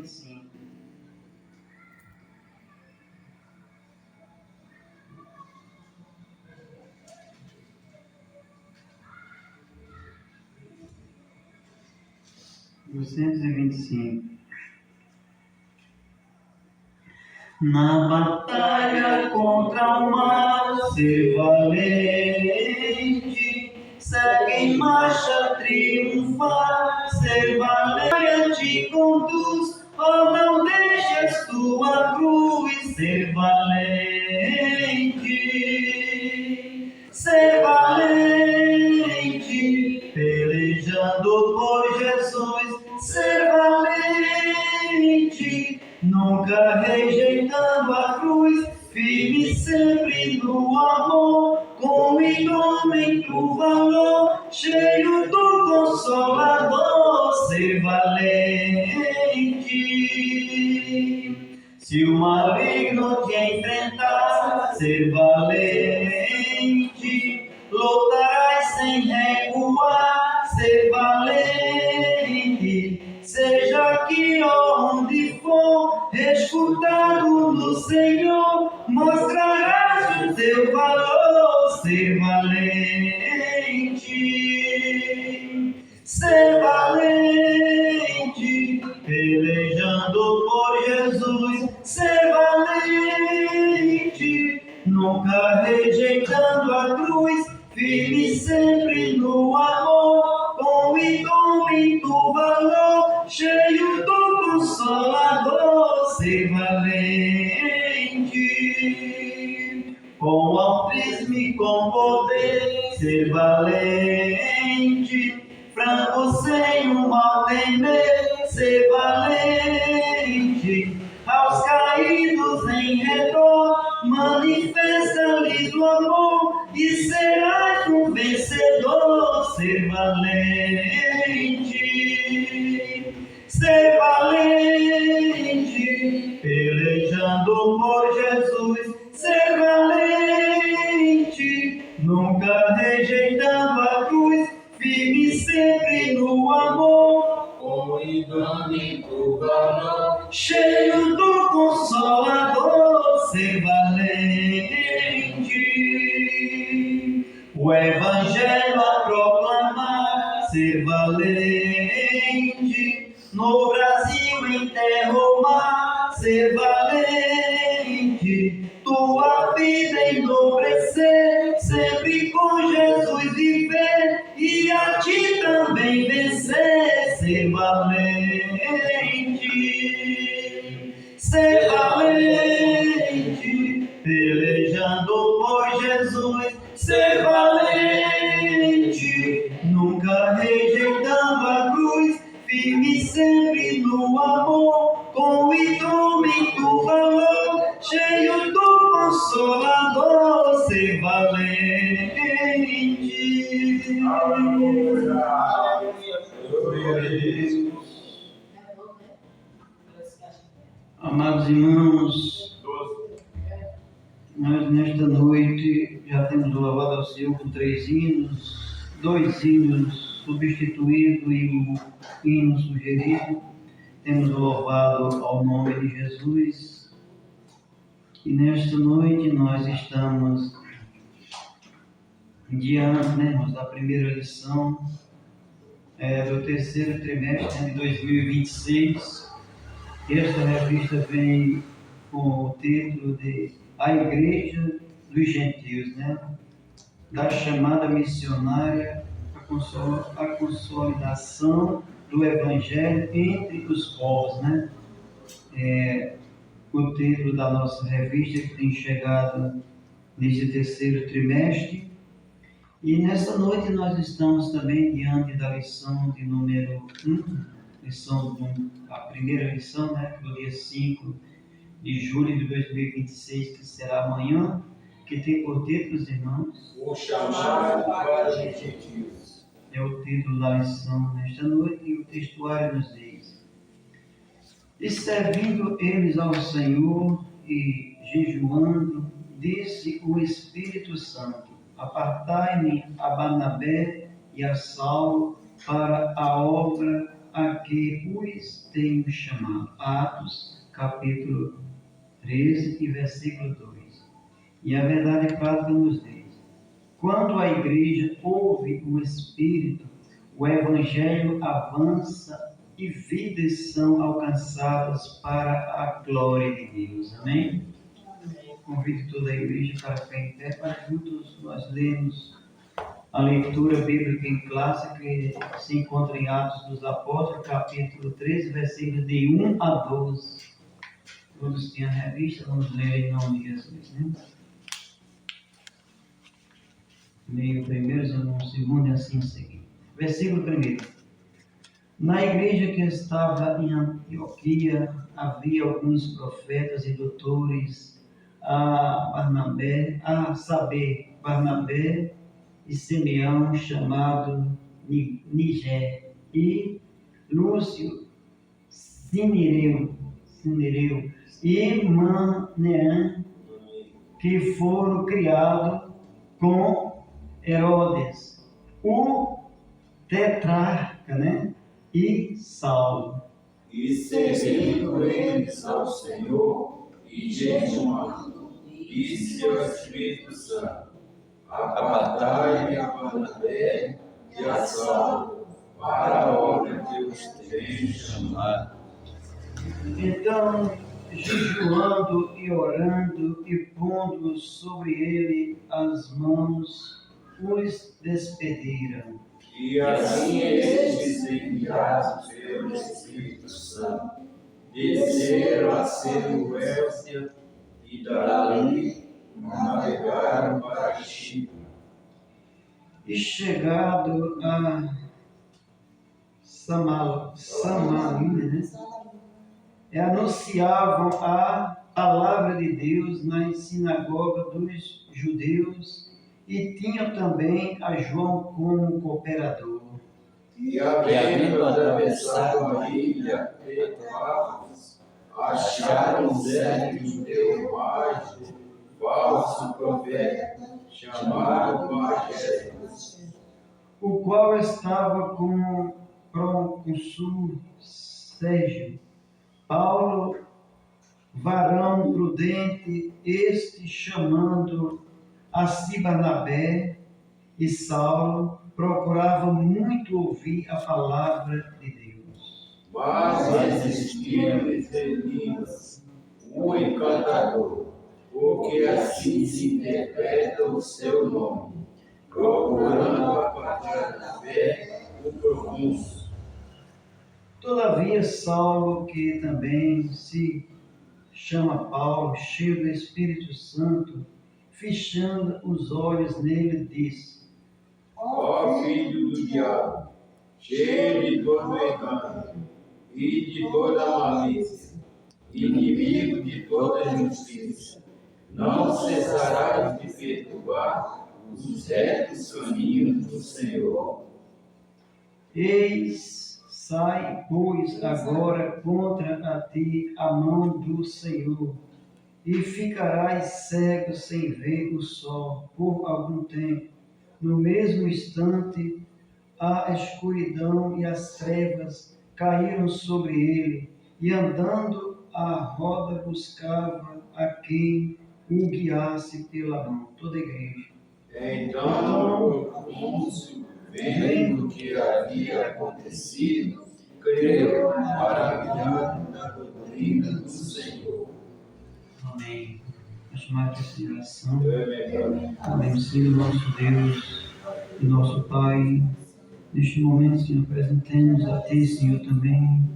25. Na batalha contra o mal, ser valente, segue em marcha triunfar, ser valente, te conduz, oh, não deixes tua cruz, ser valente, pelejando por Jesus, ser valente, nunca rejeitando a cruz, firme sempre no amor, com indomito valor, cheio do Consolador, ser valente. Se o maligno te enfrentar, ser valente, lutarás sem recuar, ser valente, seja aqui onde for, escutado no Senhor, mostrarás o teu valor, ser valente, pelejando por Jesus, ser valente, nunca rejeitando a cruz, firme sempre no amor, com indomito valor, cheio do Consolador, ser valente, com altismo e com poder, ser valente, franco sem o mal temer, ser valente, aos caídos em redor, manifesta-lhes o amor, e serás um vencedor, ser valente, pelejando por Jesus, ser valente, nunca rejeitando a cruz, firme sempre no amor, com indomito valor, cheio do Consolador, ser valente, o Evangelho a proclamar, ser valente, no Brasil em terra ou mar, ser valente, tua vida enobrecer, sempre com Jesus viver, e a ti também vencer, ser valente, pelejando por Jesus, ser valente, nunca rejeitando a cruz, firme sempre no amor, com indomito valor, cheio do Consolador, ser valente. Amados irmãos, nós nesta noite já temos louvado ao Senhor com 3 hinos, 2 hinos substituídos e um hino sugerido. Temos louvado ao nome de Jesus. E nesta noite nós estamos diante, irmãos, da primeira lição do terceiro trimestre de 2026. Esta revista vem com o título de A Igreja dos Gentios, da chamada missionária, a consolidação do Evangelho entre os povos, o título da nossa revista que tem chegado nesse terceiro trimestre. E nesta noite nós estamos também diante da lição de número 1, a primeira lição, do dia 5 de julho de 2026, que será amanhã, que tem por título, irmãos, o chamado para os gentios. É o título da lição nesta noite, e o textuário nos diz: E servindo eles ao Senhor e jejuando, disse o Espírito Santo: Apartai-me a Barnabé e a Saulo para a obra a que os tenho chamado. Atos, capítulo 13 e versículo 2. E a verdade prática nos diz: quando a igreja ouve o Espírito, o Evangelho avança e vidas são alcançadas para a glória de Deus. Amém? Convido toda a igreja para ficar em pé, para juntos nós lermos a leitura bíblica em classe que se encontra em Atos dos Apóstolos, capítulo 13, versículos de 1 a 12. Todos têm a revista, vamos ler em nome de Jesus, né? Leio o primeiro, o segundo e assim seguir. Versículo 1. Na igreja que estava em Antioquia, havia alguns profetas e doutores, Barnabé e Simeão, chamado Nigé, e Lúcio, Cinereu e Maneã, que foram criados com Herodes, o tetrarca, né? E Saulo. E servindo eles ao Senhor e jejuando, disse ao Espírito Santo: apartai a Barnabé e a Saulo para a obra que os tenho chamado. Então, jejuando e orando e pondo sobre ele as mãos, os despediram. E assim estes, enviados pelo Espírito Santo, desceram a Seleucia e dali navegaram para Chipre. E chegado a Samaria, né? Anunciavam a palavra de Deus nas sinagogas dos judeus e tinham também a João como cooperador. E havendo atravessado a ilha Petrópolis, acharam certo judeu mágico, falso profeta, chamado Bagés, o qual estava com o procônsul Sérgio Paulo, varão prudente, este chamando a si Barnabé e Saulo, procurava muito ouvir a palavra de Deus. mas existia-lhes Elias, um encantador, porque assim se interpreta o seu nome, procurando apartar da fé o procônsul. Todavia Saulo, que também se chama Paulo, cheio do Espírito Santo, fechando os olhos nele, disse: Ó filho do diabo, cheio de todo engano e de toda malícia, inimigo de toda justiça, não cessarás de perturbar os retos caminhos do Senhor. Eis, sai, pois, agora contra a ti a mão do Senhor, e ficarás cego sem ver o sol por algum tempo. No mesmo instante, a escuridão e as trevas caíram sobre ele, e andando à roda buscava a quem o guiasse pela mão. Toda a igreja. Então o procônsul, vendo o que havia acontecido, creu, maravilhado da doutrina do Senhor. Amém. Vamos chamar a consideração. Amém. Senhor nosso Deus e nosso Pai, neste momento, Senhor, apresentemos a Ti, Senhor, também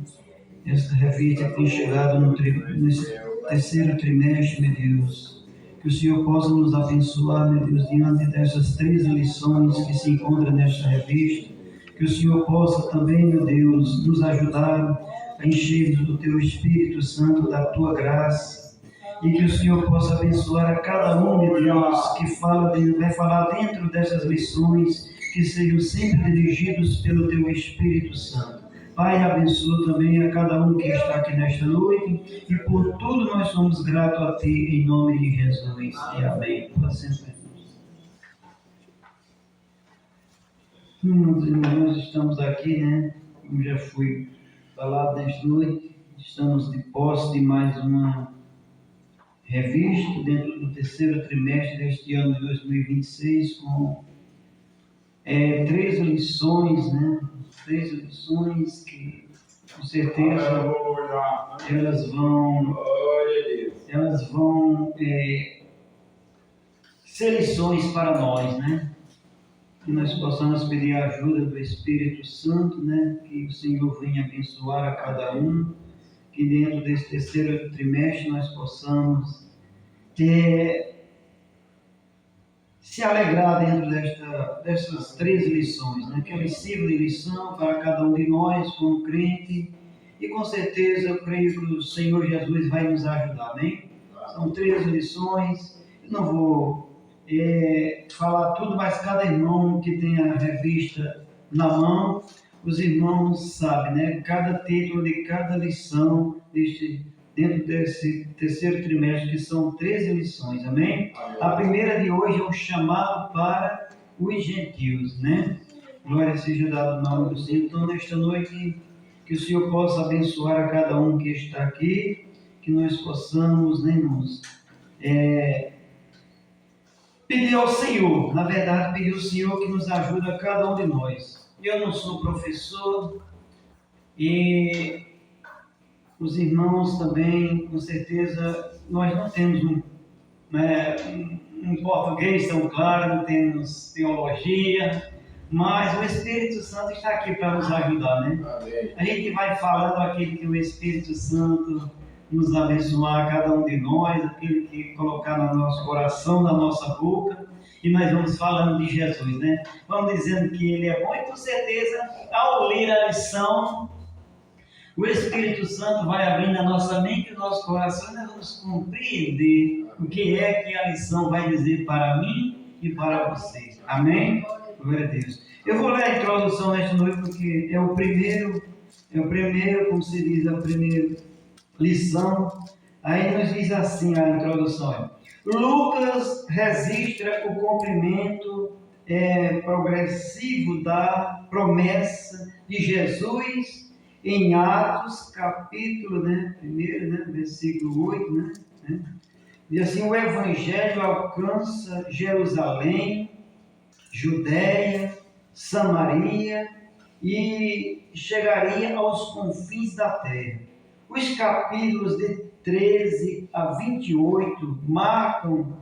esta revista que tem chegado nesse terceiro trimestre, meu Deus. Que o Senhor possa nos abençoar, meu Deus, diante dessas 13 lições que se encontram nesta revista. Que o Senhor possa também, meu Deus, nos ajudar a encher do Teu Espírito Santo, da Tua graça. E que o Senhor possa abençoar a cada um, meu Deus, que vai falar dentro dessas lições, que sejam sempre dirigidos pelo Teu Espírito Santo. Pai, abençoa também a cada um que está aqui nesta noite, e por tudo nós somos gratos a Ti, em nome de Jesus. E amém. Por sempre. Meus irmãos, estamos aqui, né, como já foi falado nesta noite, estamos de posse de mais uma revista dentro do terceiro trimestre deste ano de 2026 com 3 lições, né? 3 lições que com certeza elas vão ser lições para nós, né? Que nós possamos pedir a ajuda do Espírito Santo, né? Que o Senhor venha abençoar a cada um, que dentro desse terceiro trimestre nós possamos se alegrar dentro dessas 3 lições, né? Que é sirva de lição para cada um de nós como crente, e com certeza eu creio que o Senhor Jesus vai nos ajudar, amém? São 3 lições, eu não vou falar tudo, mas cada irmão que tem a revista na mão, os irmãos sabem, né? Cada título de cada lição dentro desse terceiro trimestre, que são 13 lições, amém? A primeira de hoje é um chamado para os gentios, né? Glória seja dada ao nome do Senhor. Então, nesta noite, que o Senhor possa abençoar a cada um que está aqui, que nós possamos, né, irmãos, pedir ao Senhor, na verdade, pedir ao Senhor que nos ajude a cada um de nós. Eu não sou professor e os irmãos também, com certeza, nós não temos um português tão claro, não temos teologia, mas o Espírito Santo está aqui para nos ajudar, né? Amém. A gente vai falando aquilo que o Espírito Santo nos abençoar, cada um de nós, aquilo que colocar no nosso coração, na nossa boca, e nós vamos falando de Jesus, né? Vamos dizendo que Ele é bom, e com certeza, ao ler a lição, o Espírito Santo vai abrindo a nossa mente e o nosso coração, e nós vamos compreender o que é que a lição vai dizer para mim e para você. Amém? Glória a Deus. Eu vou ler a introdução nesta noite, porque é o primeiro, como se diz, é a primeira lição. Aí nos diz assim a introdução: Lucas registra o cumprimento progressivo da promessa de Jesus em Atos, capítulo, né, 1, né, versículo 8, né? Diz assim: o Evangelho alcança Jerusalém, Judéia, Samaria e chegaria aos confins da terra. Os capítulos de 13 a 28 marcam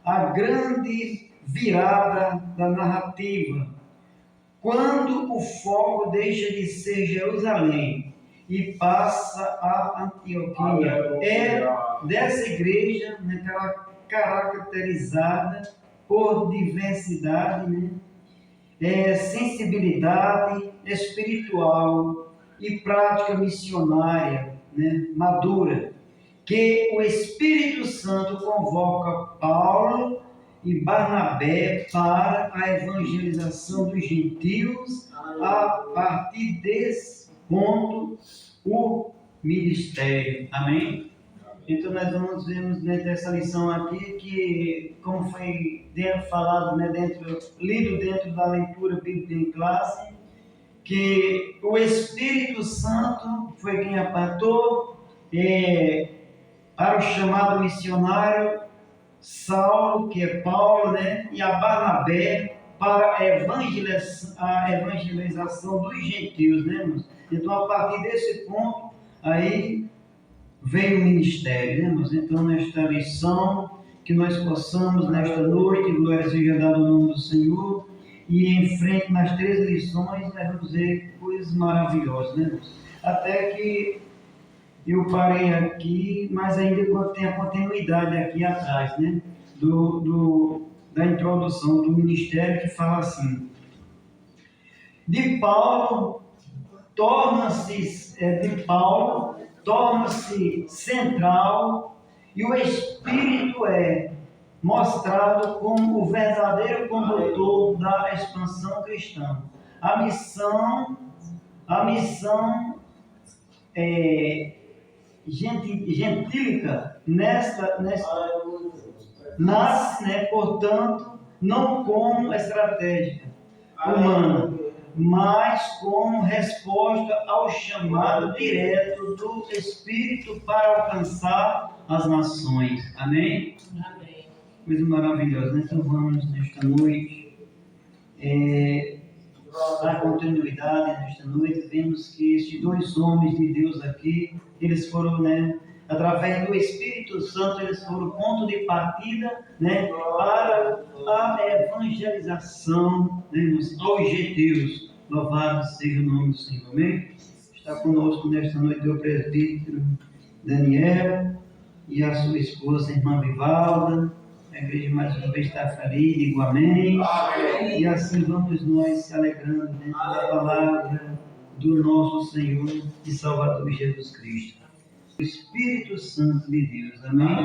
a grande virada da narrativa, quando o foco deixa de ser Jerusalém e passa a Antioquia. É dessa igreja, né, caracterizada por diversidade, né, sensibilidade espiritual e prática missionária, né, madura, que o Espírito Santo convoca Paulo e Barnabé para a evangelização dos gentios. A partir desse ponto, o ministério. Amém? Então nós vamos ver nessa lição aqui que, como foi falado, né, lido dentro da leitura bíblica em classe, que o Espírito Santo foi quem apontou para o chamado missionário Saulo, que é Paulo, né, e a Barnabé para a evangelização dos gentios, né, irmãos? Então, a partir desse ponto, aí veio o ministério, né, irmãos? Então, nesta lição, que nós possamos, nesta noite, glória seja dada ao nome do Senhor, e em frente nas 3 lições, nós vamos ver coisas maravilhosas, né, irmãos? Até que eu parei aqui, mas ainda tem a continuidade aqui atrás, né? Da introdução do ministério, que fala assim: de Paulo torna-se central, e o Espírito é mostrado como o verdadeiro condutor da expansão cristã. A missão gentílica nasce, né, portanto, não como estratégia humana, mas como resposta ao chamado direto do Espírito para alcançar as nações. Amém? Amém. Coisa maravilhosa, né? Então vamos nesta noite dar continuidade nesta noite. Vemos que estes dois homens de Deus aqui, eles foram, né, através do Espírito Santo, eles foram o ponto de partida, né, para a evangelização, né, os objetivos. Louvado seja o nome do Senhor. Amém? Está conosco nesta noite o presbítero Daniel e a sua esposa, a irmã Vivalda. A igreja mais uma vez está feliz, digo amém. Amém. E assim vamos nós se alegrando dentro da palavra do nosso Senhor e Salvador Jesus Cristo. O Espírito Santo de Deus, amém?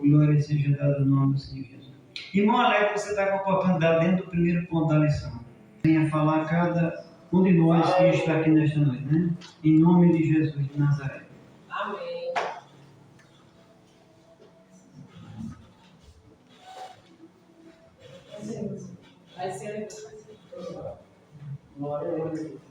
Glória seja dada ao nome do Senhor Jesus. Irmão Alex, você está com a oportunidade dentro do primeiro ponto da lição. Venha falar a cada um de nós que está aqui nesta noite, né? Em nome de Jesus de Nazaré. Amém. Vai ser. Glória a Deus.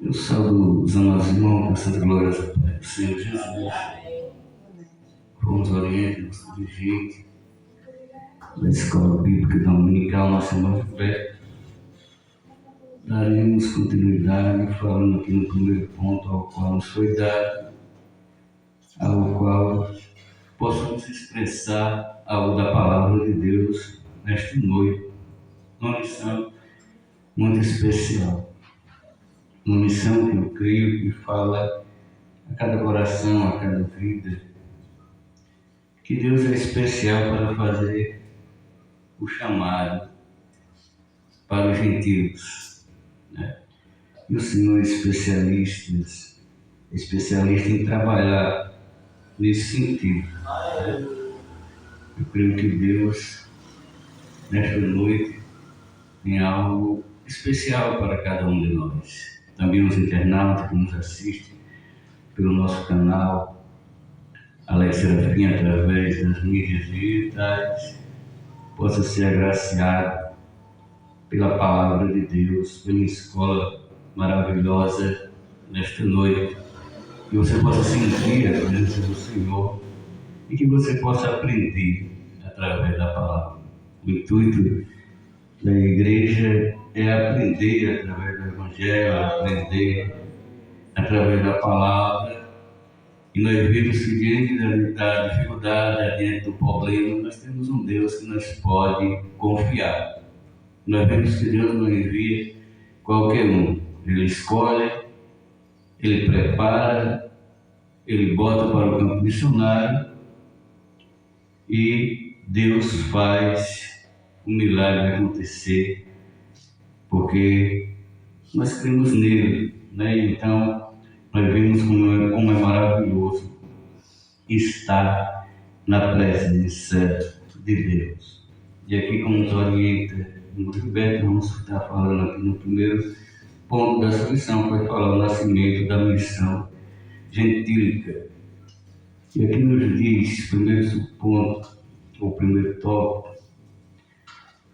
Eu saúdo os amados irmãos com Santa Glória do Senhor Jesus. Fomos orientados, dirigentes da Escola Bíblica Dominical Nossa Irmã Roberta. Daremos continuidade falando aqui no primeiro ponto ao qual nos foi dado, ao qual possamos expressar algo da Palavra de Deus nesta noite, uma lição muito especial. Uma missão que eu creio que fala a cada coração, a cada vida, que Deus é especial para fazer o chamado para os gentios, né? E o Senhor é especialista em trabalhar nesse sentido, né? Eu creio que Deus, nesta noite, tem algo especial para cada um de nós. Também os internautas que nos assistem pelo nosso canal Alex Serafim, através das mídias digitais, possa ser agraciado pela Palavra de Deus, pela escola maravilhosa nesta noite, que você possa sentir a presença do Senhor e que você possa aprender através da Palavra. O intuito da igreja é aprender através do Evangelho, aprender através da Palavra. E nós vimos que diante da dificuldade, diante do problema, nós temos um Deus que nos pode confiar. Nós vemos que Deus não envia qualquer um. Ele escolhe, Ele prepara, Ele bota para o campo missionário e Deus faz o milagre acontecer, porque nós cremos nele, né? Então, nós vemos como é maravilhoso estar na presença de Deus. E aqui, como nos orienta o Roberto, vamos estar falando aqui no primeiro ponto da sua lição, que vai falar o nascimento da missão gentílica. E aqui nos diz, primeiro ponto, o primeiro tópico,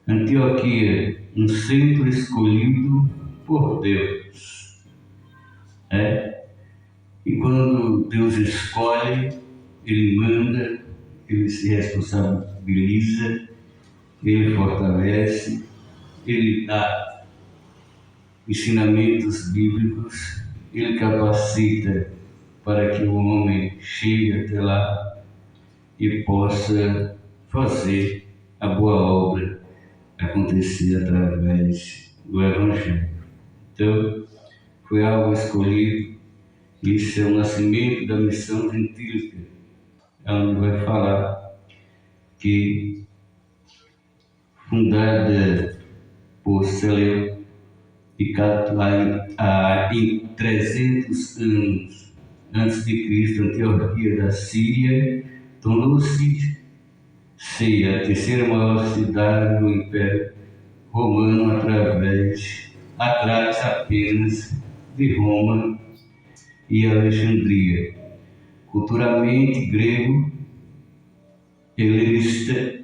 Antioquia, um centro escolhido por Deus. E quando Deus escolhe, Ele manda, Ele se responsabiliza, Ele fortalece, Ele dá ensinamentos bíblicos, Ele capacita para que o homem chegue até lá e possa fazer a boa obra acontecer através do Evangelho. Então, foi algo escolhido. Isso é o nascimento da missão gentílica. Ela vai falar que, fundada por Seleuco e Catuai em 300 anos antes de Cristo, Antioquia da Síria tornou-se a terceira maior cidade do Império Romano através atrás apenas de Roma e Alexandria. Culturalmente grego, helenista,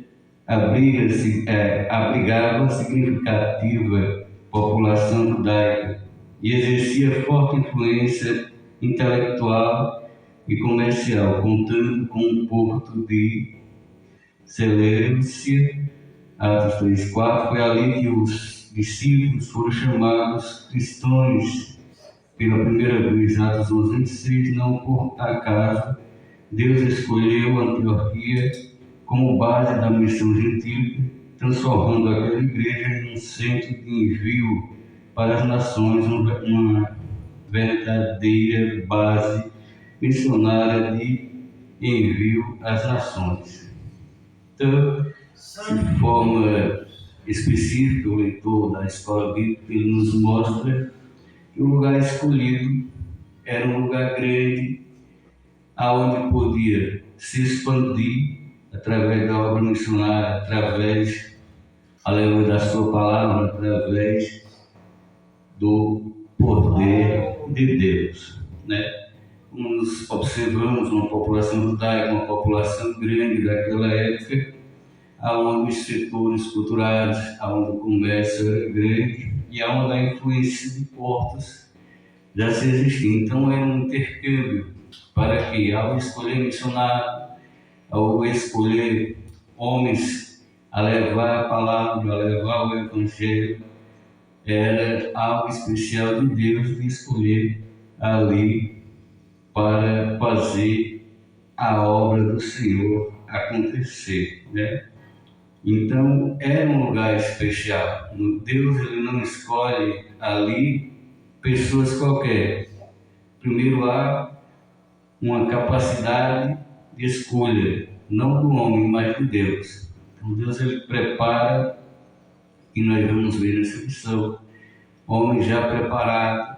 abrigava significativa população judaica e exercia forte influência intelectual e comercial, contando com o porto de Seleucia. Atos 3:4, foi ali que os discípulos foram chamados cristãos pela primeira vez. Atos 11:26, não por acaso Deus escolheu Antioquia como base da missão gentílica, transformando aquela igreja em um centro de envio para as nações, uma verdadeira base missionária de envio às nações. Então, de forma específica, o leitor da escola bíblica, ele nos mostra que o lugar escolhido era um lugar grande, aonde podia se expandir através da obra missionária, através, aleluia, da sua palavra, através do poder de Deus, né? Como nós observamos uma população judaica, uma população grande daquela época, aonde os setores culturais, aonde o comércio era grande e aonde a influência de portos já se existia. Então era um intercâmbio para que, ao escolher missionário, ao escolher homens a levar a palavra, a levar o evangelho, era algo especial de Deus de escolher ali para fazer a obra do Senhor acontecer, né? Então era um lugar especial. Deus, ele não escolhe ali pessoas qualquer. Primeiro há uma capacidade de escolha, não do homem, mas de Deus. Então Deus, ele prepara, e nós vamos ver nessa lição, homem já preparado,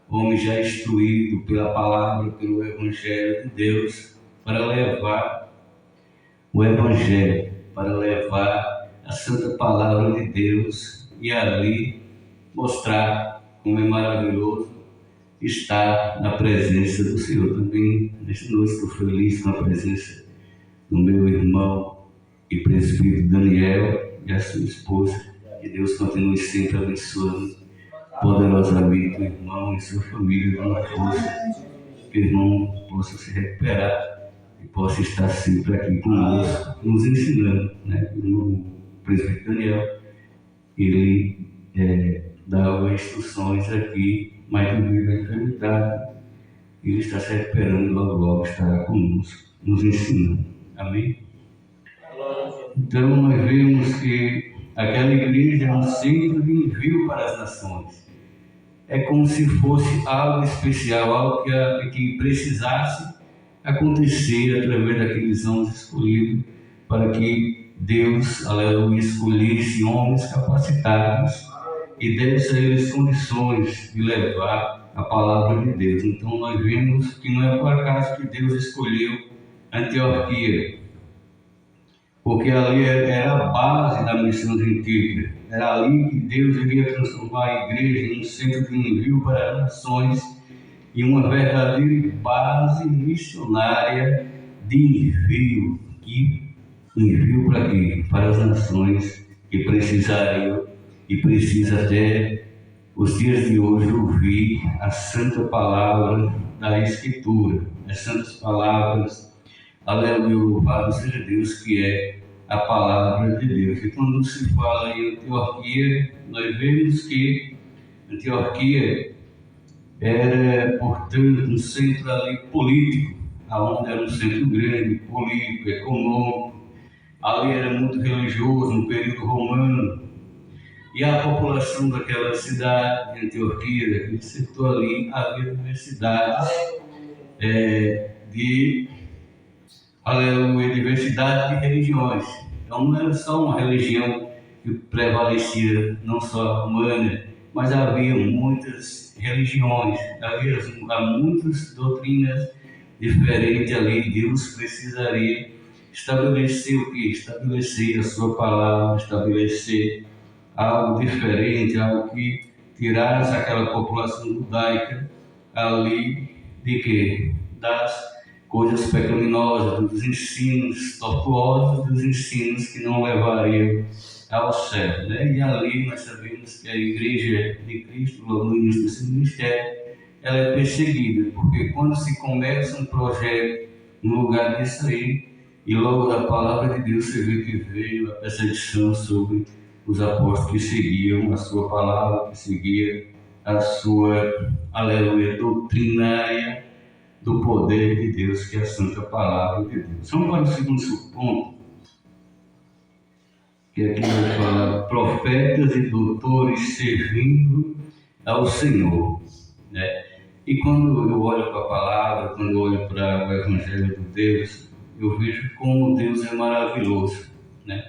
homem já instruído pela palavra, pelo evangelho de Deus, para levar o evangelho, para levar a santa palavra de Deus e ali mostrar como é maravilhoso estar na presença do Senhor. Também nesta noite estou feliz com a presença do meu irmão e presbítero Daniel e a sua esposa. Que Deus continue sempre abençoando poderosamente o irmão e sua família com a força, que o irmão possa se recuperar e possa estar sempre aqui conosco, nos ensinando, né? O irmão presbítero Daniel, ele dava instruções aqui, mas devido à enfermidade, ele está se recuperando e logo estará conosco, nos ensinando. Amém? Então nós vemos que aquela igreja é um centro de envio para as nações. É como se fosse algo especial, algo que precisasse acontecer através daqueles homens escolhidos, para que Deus, aleluia, escolhesse homens capacitados e desse a eles condições de levar a palavra de Deus. Então nós vemos que não é por acaso que Deus escolheu Antioquia, porque ali era a base da missão gentílica. Era ali que Deus iria transformar a igreja em um centro de envio para as nações e uma verdadeira base missionária de envio. E envio para quê? Para as nações que precisariam e precisa até os dias de hoje ouvir a santa palavra da Escritura, as santas palavras, aleluia, louvado seja Deus, que é a palavra de Deus. E quando se fala em Antioquia, nós vemos que Antioquia era, portanto, um centro ali político, onde era um centro grande, político, econômico. Ali era muito religioso, no período romano. E a população daquela cidade, de Antioquia, daquele setor ali, havia diversidades diversidade de religiões. Então não era só uma religião que prevalecia, não só a romana, mas havia muitas religiões, havia muitas doutrinas diferentes ali. Deus precisaria estabelecer o que? Estabelecer a sua palavra, estabelecer algo diferente, algo que tirasse aquela população judaica ali de quê? Das coisas pecaminosas, dos ensinos tortuosos, dos ensinos que não levariam ao céu, né? E ali nós sabemos que a igreja de Cristo, logo no início desse ministério, ela é perseguida, porque quando se começa um projeto no lugar disso aí, e logo da palavra de Deus você vê que veio a perseguição sobre os apóstolos que seguiam a sua palavra, que seguia a sua, aleluia, doutrinária do poder de Deus, que é a santa palavra de Deus. Vamos para o segundo ponto, que aqui vai falar profetas e doutores servindo ao Senhor, né? E quando eu olho para a palavra, quando eu olho para o Evangelho de Deus, eu vejo como Deus é maravilhoso, né?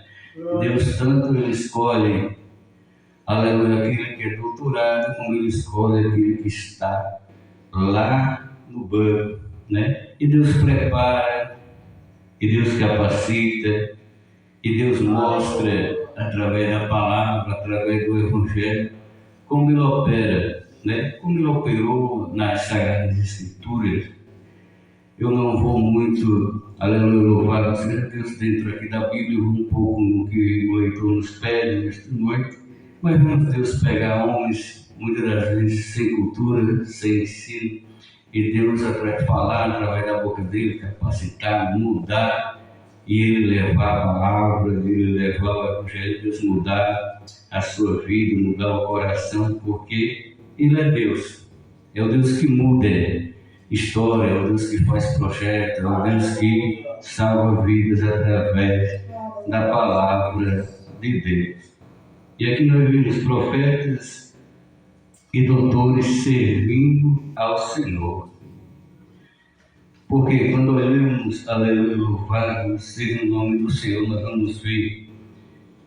Deus tanto ele escolhe, aleluia, aquele que é doutorado, como ele escolhe aquele que está lá no banco, né? E Deus prepara, e Deus capacita, e Deus mostra através da palavra, através do Evangelho, como ele opera, né? Como ele operou nas Sagradas Escrituras. Eu não vou muito, aleluia, louvado seja Deus, dentro aqui da Bíblia, eu vou um pouco no que o leitor nos pede nesta noite, mas vemos Deus pegar homens, muitas das vezes sem cultura, sem ensino, e Deus falar através da boca dele, capacitar, mudar, e ele levar a palavra, ele levar o Evangelho, Deus mudar a sua vida, mudar o coração, porque ele é Deus, é o Deus que muda história, é o Deus que faz projeto, é o Deus que salva vidas através da palavra de Deus. E aqui nós vemos profetas e doutores servindo ao Senhor. Porque quando olhamos, aleluia, louvado seja o nome do Senhor, nós vamos ver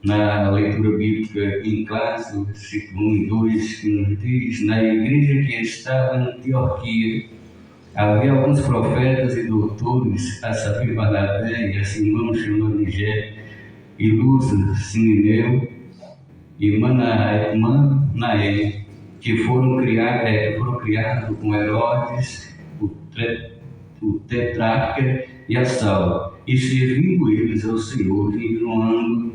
na leitura bíblica em classe, o versículo 1 e 2, que nos diz: na igreja que estava em Antioquia, havia alguns profetas e doutores, a saber, Barnabé e a Simão chamado Nigéria, e Lúcio, Sinineu e Manaém, que foram criados com Herodes, o tetrarca e a Saulo, e servindo eles ao Senhor, continuando,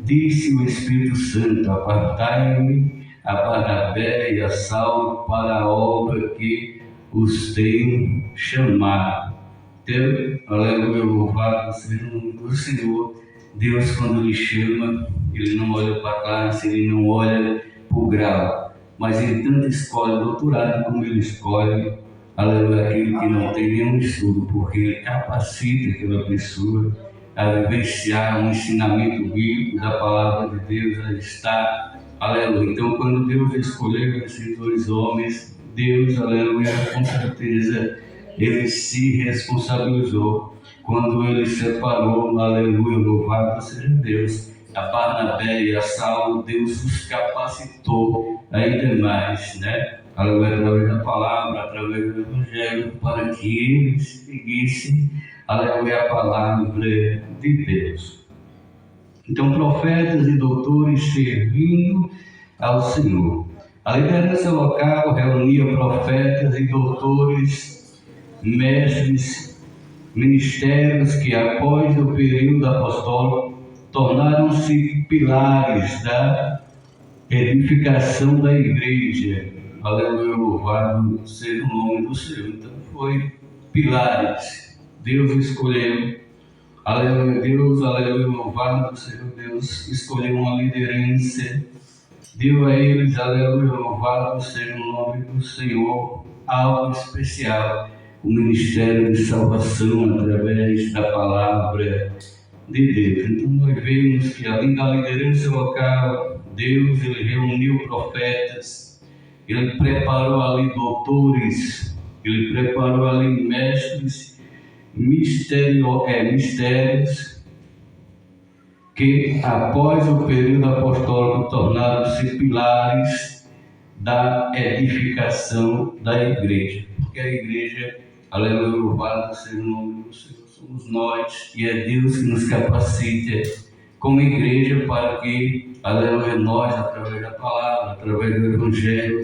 disse o Espírito Santo: apartai-me a Barnabé e a Saulo para a obra que os tenho chamado. Então, aleluia, louvado seja o nome do Senhor. Deus, quando lhe chama, ele não olha para a classe, ele não olha para o grau, mas ele tanto escolhe o doutorado como ele escolhe, aleluia, aquele que não tem nenhum estudo, porque ele capacita aquela pessoa a vivenciar um ensinamento bíblico da palavra de Deus, a estar, aleluia. Então, quando Deus escolheu esses dois homens, Deus, aleluia, com certeza, ele se responsabilizou quando ele separou, aleluia, louvado seja Deus, a Barnabé e a Saulo. Deus os capacitou ainda mais, né? Aleluia, através da palavra, através do Evangelho, para que eles seguissem, aleluia, a palavra de Deus. Então, profetas e doutores servindo ao Senhor. A liderança local reunia profetas e doutores, mestres, ministérios que, após o período apostólico, tornaram-se pilares da edificação da igreja. Aleluia, louvado seja o nome do Senhor. Então, foi pilares. Deus escolheu. Aleluia, Deus, aleluia, louvado seja Deus, escolheu uma liderança. Deu a eles, aleluia, louvado seja o nome do Senhor, algo especial, o ministério de salvação através da palavra de Deus. Então nós vemos que além da liderança local, Deus ele reuniu profetas, ele preparou ali doutores, ele preparou ali mestres, mistérios, que após o período apostólico tornaram-se pilares da edificação da igreja. Porque a igreja, aleluia, louvado seja o nome do Senhor, somos nós, e é Deus que nos capacita como igreja para que, aleluia, nós, através da palavra, através do Evangelho,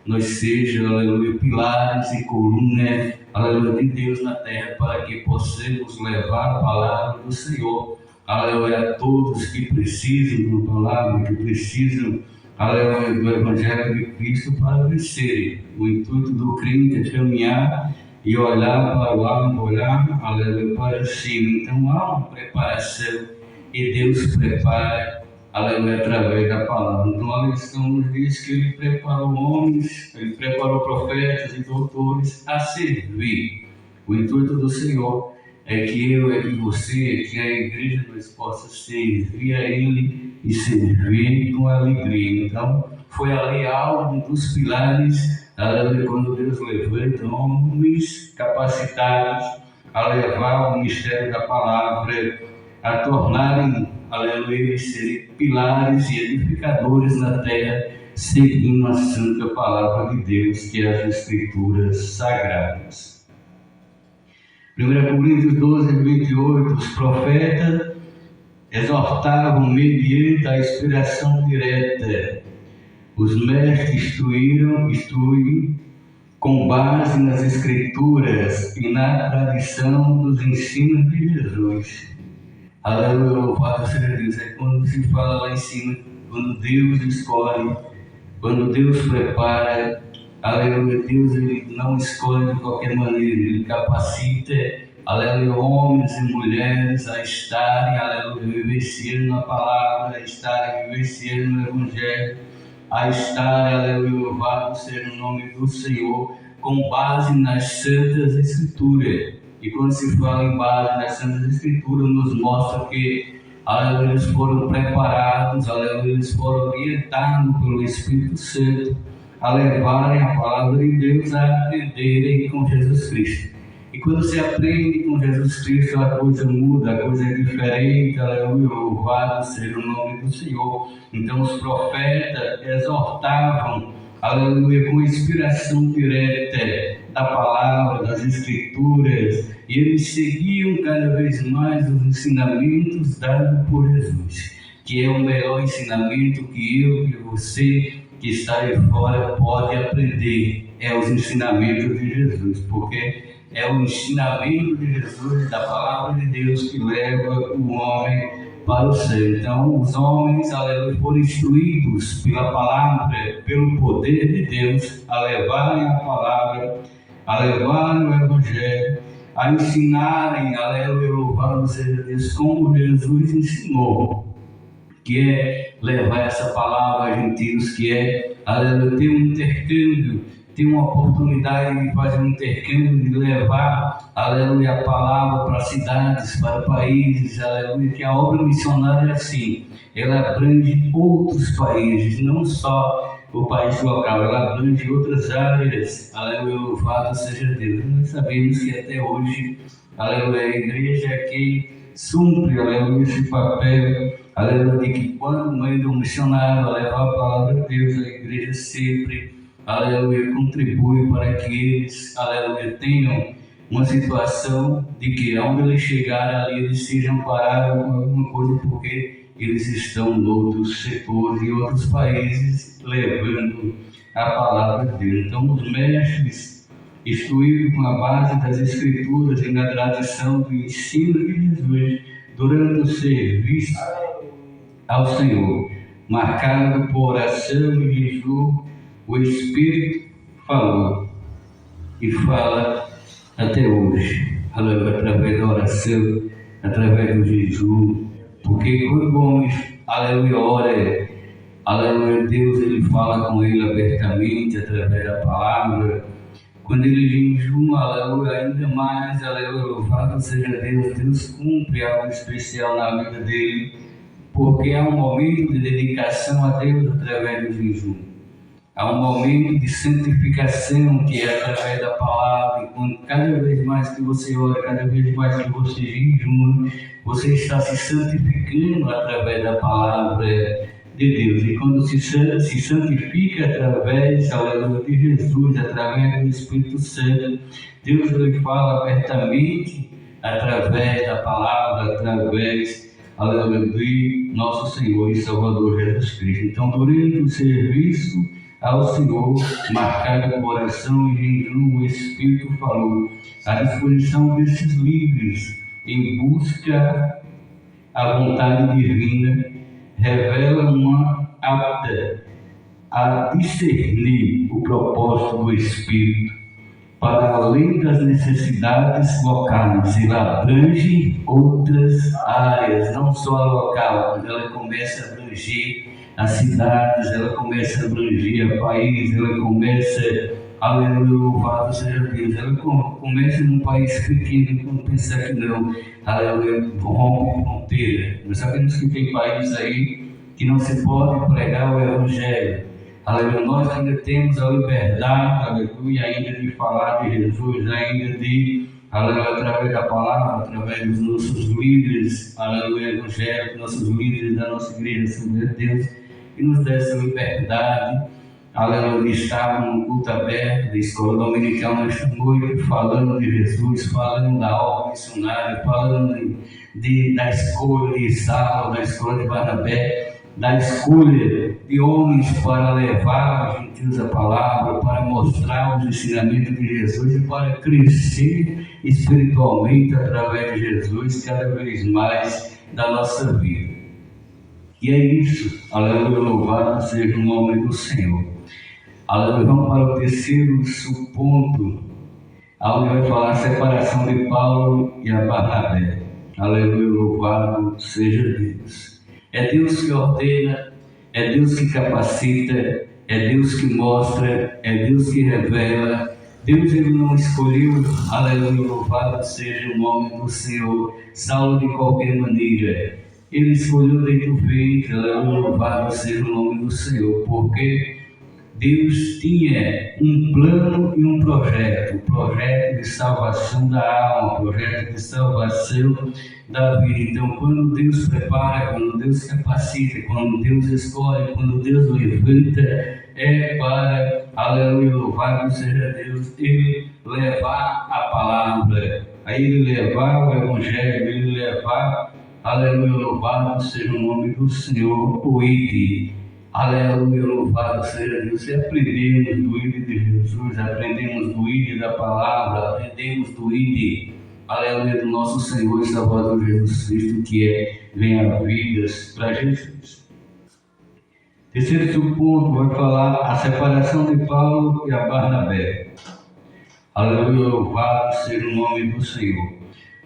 nós sejamos, aleluia, pilares e colunas, aleluia, de Deus na terra, para que possamos levar a palavra do Senhor, aleluia, a todos que precisam da palavra, que precisam, aleluia, do Evangelho de Cristo para vencerem. O intuito do crente é caminhar e olhar para o alto, olhar, aleluia, para cima. Então há uma preparação e Deus prepara, aleluia, através da palavra. Então a lição nos diz que Ele preparou homens, Ele preparou profetas e doutores a servir. O intuito do Senhor é que eu, é que você, que a igreja nós possa servir a Ele e servir com alegria. Então foi ali algo dos pilares, aleluia, quando Deus levanta homens capacitados a levar o ministério da palavra, a tornarem, aleluia, serem pilares e edificadores na terra, seguindo a santa palavra de Deus, que é as Escrituras Sagradas. 1 Coríntios 12, 28, os profetas exortavam mediante a inspiração direta. Os mestres instruem com base nas Escrituras e na tradição dos ensinos de Jesus. Aleluia, louvado seja Deus. É quando se fala lá em cima, quando Deus escolhe, quando Deus prepara, aleluia, Deus ele não escolhe de qualquer maneira, Ele capacita, aleluia, homens e mulheres a estarem, aleluia, vivenciando na palavra, a estarem vivenciando no Evangelho, a estarem, aleluia, louvado seja o nome do Senhor, com base nas Santas Escrituras. E quando se fala em base nas Santas Escrituras, nos mostra que, aleluia, eles foram preparados, aleluia, eles foram orientados pelo Espírito Santo a levarem a palavra de Deus, a aprenderem com Jesus Cristo. E quando se aprende com Jesus Cristo, a coisa muda, a coisa é diferente, aleluia, louvado seja o nome do Senhor. Então os profetas exortavam, aleluia, com inspiração direta da palavra, das Escrituras, e eles seguiam cada vez mais os ensinamentos dados por Jesus, que é o melhor ensinamento que eu e você que está aí fora pode aprender, é os ensinamentos de Jesus, porque é o ensinamento de Jesus, da palavra de Deus, que leva o homem para o céu. Então, os homens, aleluia, foram instruídos pela palavra, pelo poder de Deus, a levarem a palavra, a levarem o Evangelho, a ensinarem, aleluia, louvado seja Deus, como Jesus ensinou, que é levar essa palavra a gentios, que é, aleluia, ter um intercâmbio, ter uma oportunidade de fazer um intercâmbio, de levar, aleluia, a palavra para cidades, para países, aleluia, que a obra missionária é assim, ela abrange outros países, não só o país local, ela abrange outras áreas, aleluia, louvado seja Deus. Nós sabemos que até hoje, aleluia, a igreja é quem cumpre, aleluia, esse papel, aleluia, de que quando manda um missionário a levar a palavra de Deus, a igreja sempre, aleluia, contribui para que eles, aleluia, tenham uma situação de que onde eles chegarem ali, eles sejam parados com alguma coisa, porque eles estão em outros setores e outros países levando a palavra de Deus. Então, os mestres, instruídos com a base das Escrituras e na tradição do ensino de Jesus, durante o serviço ao Senhor, marcado por oração e jejum, o Espírito falou e fala até hoje, através da oração, através do jejum, porque quando o homem, aleluia, ora, aleluia, Deus ele fala com ele abertamente através da palavra. Quando ele jejuma, aleluia, ainda mais, aleluia, louvado seja Deus, Deus cumpre algo especial na vida dele, porque há um momento de dedicação a Deus através do jejum. Há um momento de santificação que é através da palavra, e quando cada vez mais que você ora, cada vez mais que você jejuma, você está se santificando através da palavra de Deus. E quando se santifica através, aleluia, de Jesus, através do Espírito Santo, Deus lhe fala abertamente através da palavra, através, aleluia, de nosso Senhor e Salvador Jesus Cristo. Então, durante o serviço ao Senhor, marcado por oração e jejum, o Espírito falou à disposição desses líderes em busca a vontade divina, revela uma apta a discernir o propósito do Espírito para além das necessidades locais. Ela abrange outras áreas, não só a local, mas ela começa a abranger as cidades, ela começa a abranger o país, ela começa, aleluia, louvado seja Deus, ela começa num país pequeno, quando pensar que não, aleluia, rompe fronteira. Nós sabemos que tem países aí que não se pode pregar o Evangelho. Aleluia, nós ainda temos a liberdade, aleluia, ainda de falar de Jesus, ainda de, aleluia, através da palavra, através dos nossos líderes, aleluia, evangélicos, nossos líderes da nossa igreja, Assembleia de Deus, que nos dê essa liberdade, aleluia, de estar num culto aberto, da escola dominical nesta noite, falando de Jesus, falando da obra missionária, falando da escolha de Saulo, da escolha de Barnabé, da escolha de homens para levar aos gentios a palavra, para mostrar os ensinamentos de Jesus e para crescer espiritualmente através de Jesus cada vez mais da nossa vida. E é isso, aleluia, louvado seja o nome do Senhor. Aleluia, vamos para o terceiro subponto, onde vai falar a separação de Paulo e a Barnabé. Aleluia, louvado seja Deus. É Deus que ordena, é Deus que capacita, é Deus que mostra, é Deus que revela. Deus ele não escolheu, aleluia, louvado seja o nome do Senhor, Saulo de qualquer maneira. Ele escolheu desde o ventre, aleluia, louvado seja o nome do Senhor, porque Deus tinha um plano e um projeto de salvação da alma, projeto de salvação da vida. Então, quando Deus prepara, quando Deus capacita, quando Deus escolhe, quando Deus levanta, é para, aleluia, louvado seja Deus, Ele levar a palavra, a Ele levar o Evangelho, Ele levar, aleluia, louvado seja o nome do Senhor, o ID. Aleluia, louvado seja Deus. E aprendemos do ID de Jesus, aprendemos do ID da palavra, aprendemos do ID, aleluia, do nosso Senhor e Salvador Jesus Cristo, que é venha vidas para Jesus. Terceiro subponto vai falar a separação de Paulo e a Barnabé. Aleluia, louvado seja o nome do Senhor.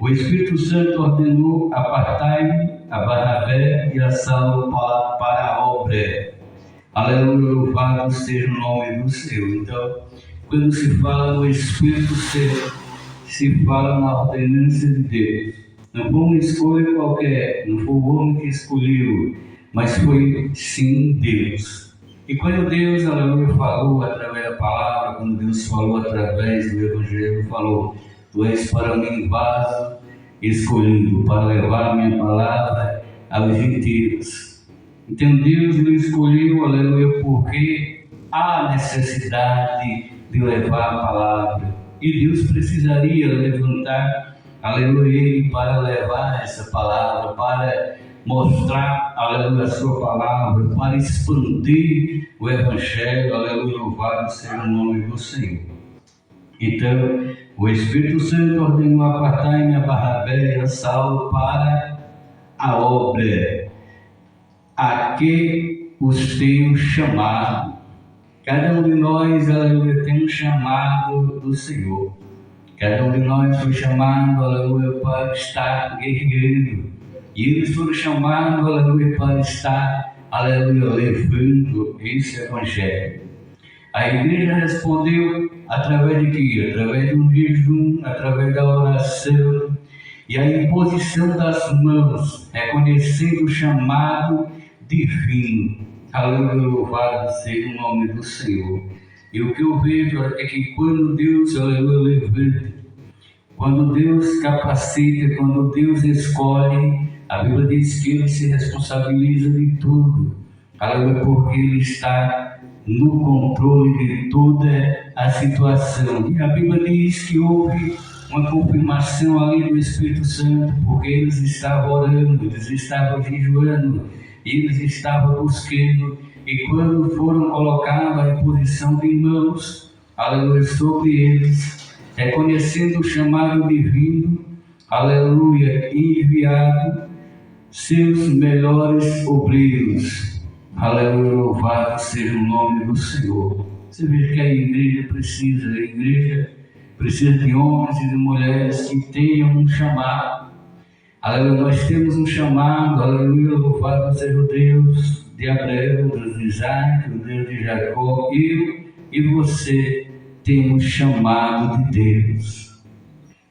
O Espírito Santo ordenou apartai a Barnabé e a Saulo para a obra. Aleluia, louvado seja o nome do Senhor. Então, quando se fala do Espírito Santo, se fala na ordenança de Deus. Não foi uma escolha qualquer, não foi o homem que escolheu, mas foi sim Deus. E quando Deus, aleluia, falou através da palavra, quando Deus falou através do Evangelho, falou: tu és para mim vaso escolhido para levar a minha palavra aos gentios. Então Deus me escolheu, aleluia, porque há necessidade de levar a palavra. E Deus precisaria levantar, aleluia, Ele para levar essa palavra, para mostrar, aleluia, a sua palavra, para expandir o Evangelho, aleluia, louvado seja o nome do Senhor. Então, o Espírito Santo ordenou apartar-me a Barnabé e a Saulo para a obra a que os tenho chamado. Cada um de nós, aleluia, tem um chamado do Senhor. Cada um de nós foi chamado, aleluia, para estar guerreando. E eles foram chamados, aleluia, para estar, aleluia, levando esse Evangelho. A igreja respondeu através de quê? Através de um jejum, através da oração e a imposição das mãos, reconhecendo o chamado divino. Aleluia, louvado seja o nome do Senhor. E o que eu vejo é que quando Deus, aleluia, levanta, quando Deus capacita, quando Deus escolhe, a Bíblia diz que Ele se responsabiliza de tudo. Aleluia, porque Ele está no controle de toda a situação. E a Bíblia diz que houve uma confirmação ali do Espírito Santo, porque eles estavam orando, eles estavam jejuando, eles estavam buscando, e quando foram colocados à imposição de mãos, aleluia, sobre eles, reconhecendo o chamado divino, aleluia, enviado seus melhores obreiros, aleluia, louvado seja o nome do Senhor. Você vê que a igreja precisa de homens e de mulheres que tenham um chamado. Aleluia, nós temos um chamado, aleluia, louvado seja o Deus de Abraão, o Deus de Isaac, o Deus de Jacó. Eu e você temos chamado de Deus.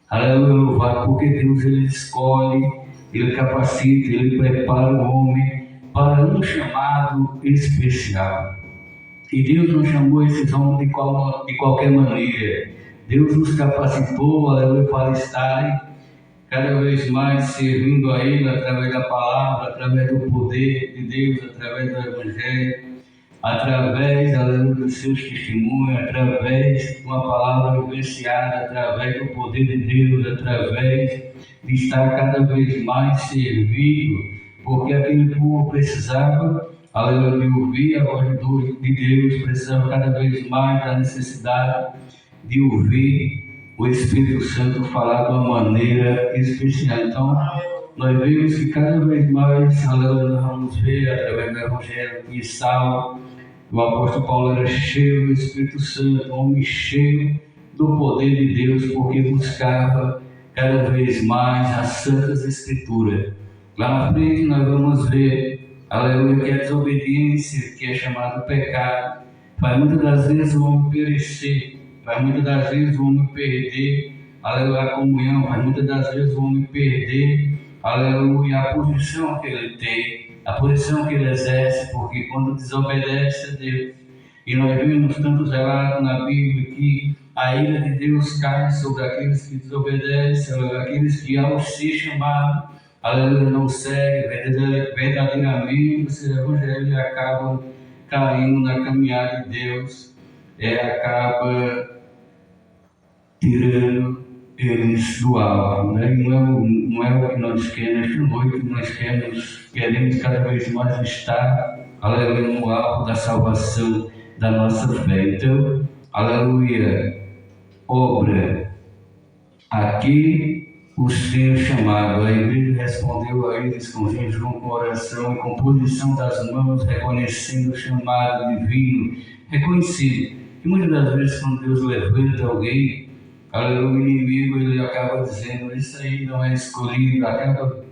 Aleluia, louvado, porque Deus ele escolhe, ele capacita, ele prepara o homem para um chamado especial. E Deus não chamou esses homens de qualquer maneira. Deus nos capacitou, aleluia, para estarem cada vez mais servindo a Ele através da palavra, através do poder de Deus, através do Evangelho, através, aleluia, dos seus testemunhos, através de uma palavra vivenciada, através do poder de Deus, através de estar cada vez mais servido, porque aquele povo precisava, aleluia, de ouvir a voz de Deus, precisava cada vez mais da necessidade de ouvir o Espírito Santo falar de uma maneira especial. Então, nós vemos que cada vez mais, aleluia, nós vamos ver através do Evangelho que Saulo, o apóstolo Paulo era cheio do Espírito Santo, um homem cheio do poder de Deus, porque buscava cada vez mais as Santas Escrituras. Lá na frente nós vamos ver, aleluia, que a desobediência, que é chamado pecado, faz muitas das vezes o homem perecer, faz muitas das vezes o homem perder, aleluia, a comunhão, faz muitas das vezes o homem perder, aleluia, a posição que ele tem, a posição que ele exerce, porque quando desobedece a Deus, e nós vemos tantos relatos na Bíblia que a ira de Deus cai sobre aqueles que desobedecem, aqueles que ao ser chamados, aleluia, não seguem verdadeiramente o seu Evangelho e acabam caindo na caminhada de Deus, acaba tirando eles do alvo, né? Não é o que nós queremos nesta noite, nós queremos cada vez mais estar, aleluia, no alvo da salvação da nossa fé. Então, aleluia, obra aqui os tenho chamado. A igreja respondeu a eles com jejum, com oração e com posição das mãos, reconhecendo o chamado divino, reconhecido. E muitas das vezes, quando Deus levanta alguém, o inimigo ele acaba dizendo: isso aí não é escolhido, acaba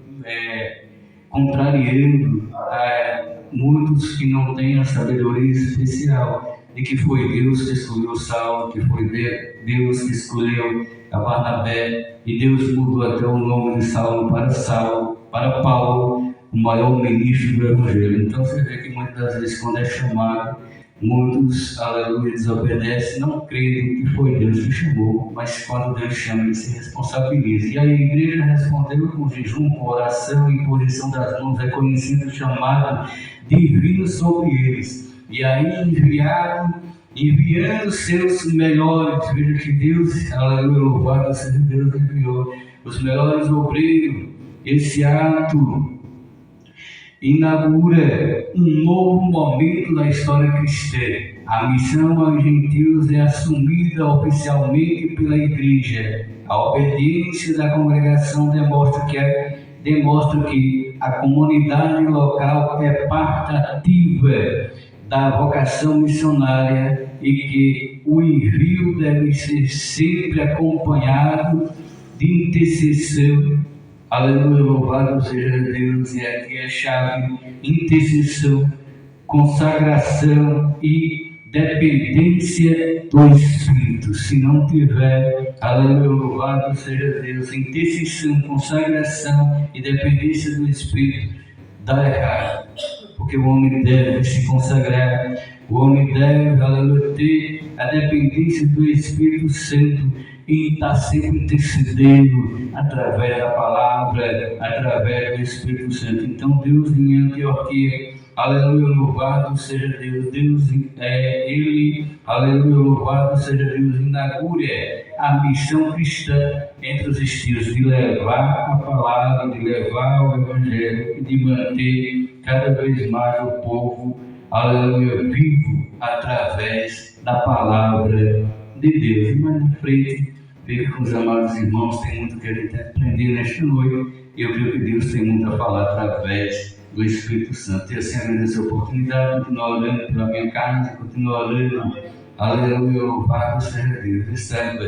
contrariando muitos que não têm a sabedoria especial de que foi Deus que escolheu Saulo, que foi Deus que escolheu a Barnabé, e Deus mudou até o nome de Saulo, para Paulo, o maior ministro do Evangelho. Então você vê que muitas das vezes, quando é chamado, muitos, aleluia, desobedecem, não creem que foi Deus que chamou, mas quando Deus chama, ele se responsabiliza. E a igreja respondeu com jejum, com oração e imposição das mãos, reconhecendo o chamado divino sobre eles. E aí enviando seus melhores, veja que Deus, aleluia, louvado seja Deus, enviou os melhores obreiros. Esse ato inaugura um novo momento da história cristã. A missão aos gentios é assumida oficialmente pela igreja. A obediência da congregação demonstra que a comunidade local é parte ativa da vocação missionária e que o envio deve ser sempre acompanhado de intercessão. Aleluia, louvado seja Deus. E aqui é a chave: intercessão, consagração e dependência do Espírito. Se não tiver, aleluia, louvado seja Deus, intercessão, consagração e dependência do Espírito, dá errado. Porque o homem deve se consagrar, o homem deve, aleluia, ter a dependência do Espírito Santo e estar sempre intercedendo através da palavra, através do Espírito Santo. Então Deus em Antioquia, aleluia, louvado seja Deus. Deus é Ele, aleluia, louvado seja Deus. Inaugure a missão cristã entre os estilos de levar a palavra, de levar o Evangelho e de manter cada vez mais o povo, aleluia, vivo através da palavra de Deus. E mais na frente, vejo que os amados irmãos têm muito que a gente aprender nesta noite. E eu creio que Deus tem muito a falar através do Espírito Santo. E assim, agradeço a oportunidade, continuar orando pela minha casa, continuar orando, aleluia, louvado seja Deus. E saiba,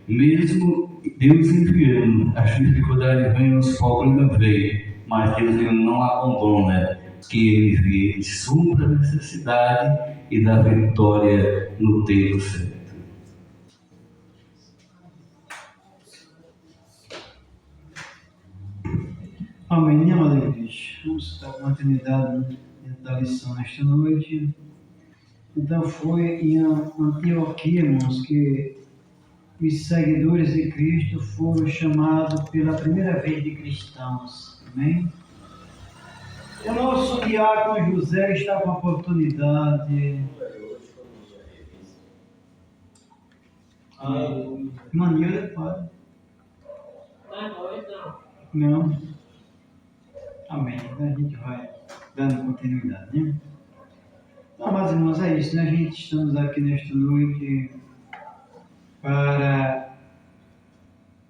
mesmo Deus enviando, as dificuldades vêm, os problemas vêm, mas Deus ele não abandona que Ele vê, Ele supra a necessidade e dá vitória no tempo certo. Amém, amada igreja. Vamos dar continuidade da lição nesta noite. Então foi em Antioquia, irmãos, que os seguidores de Cristo foram chamados pela primeira vez de cristãos. Amém? O nosso diácono José está com a oportunidade. Mania, pode? Não. Amém. Então a gente vai dando continuidade, né? Então, amados irmãos, é isso, né? A gente estamos aqui nesta noite para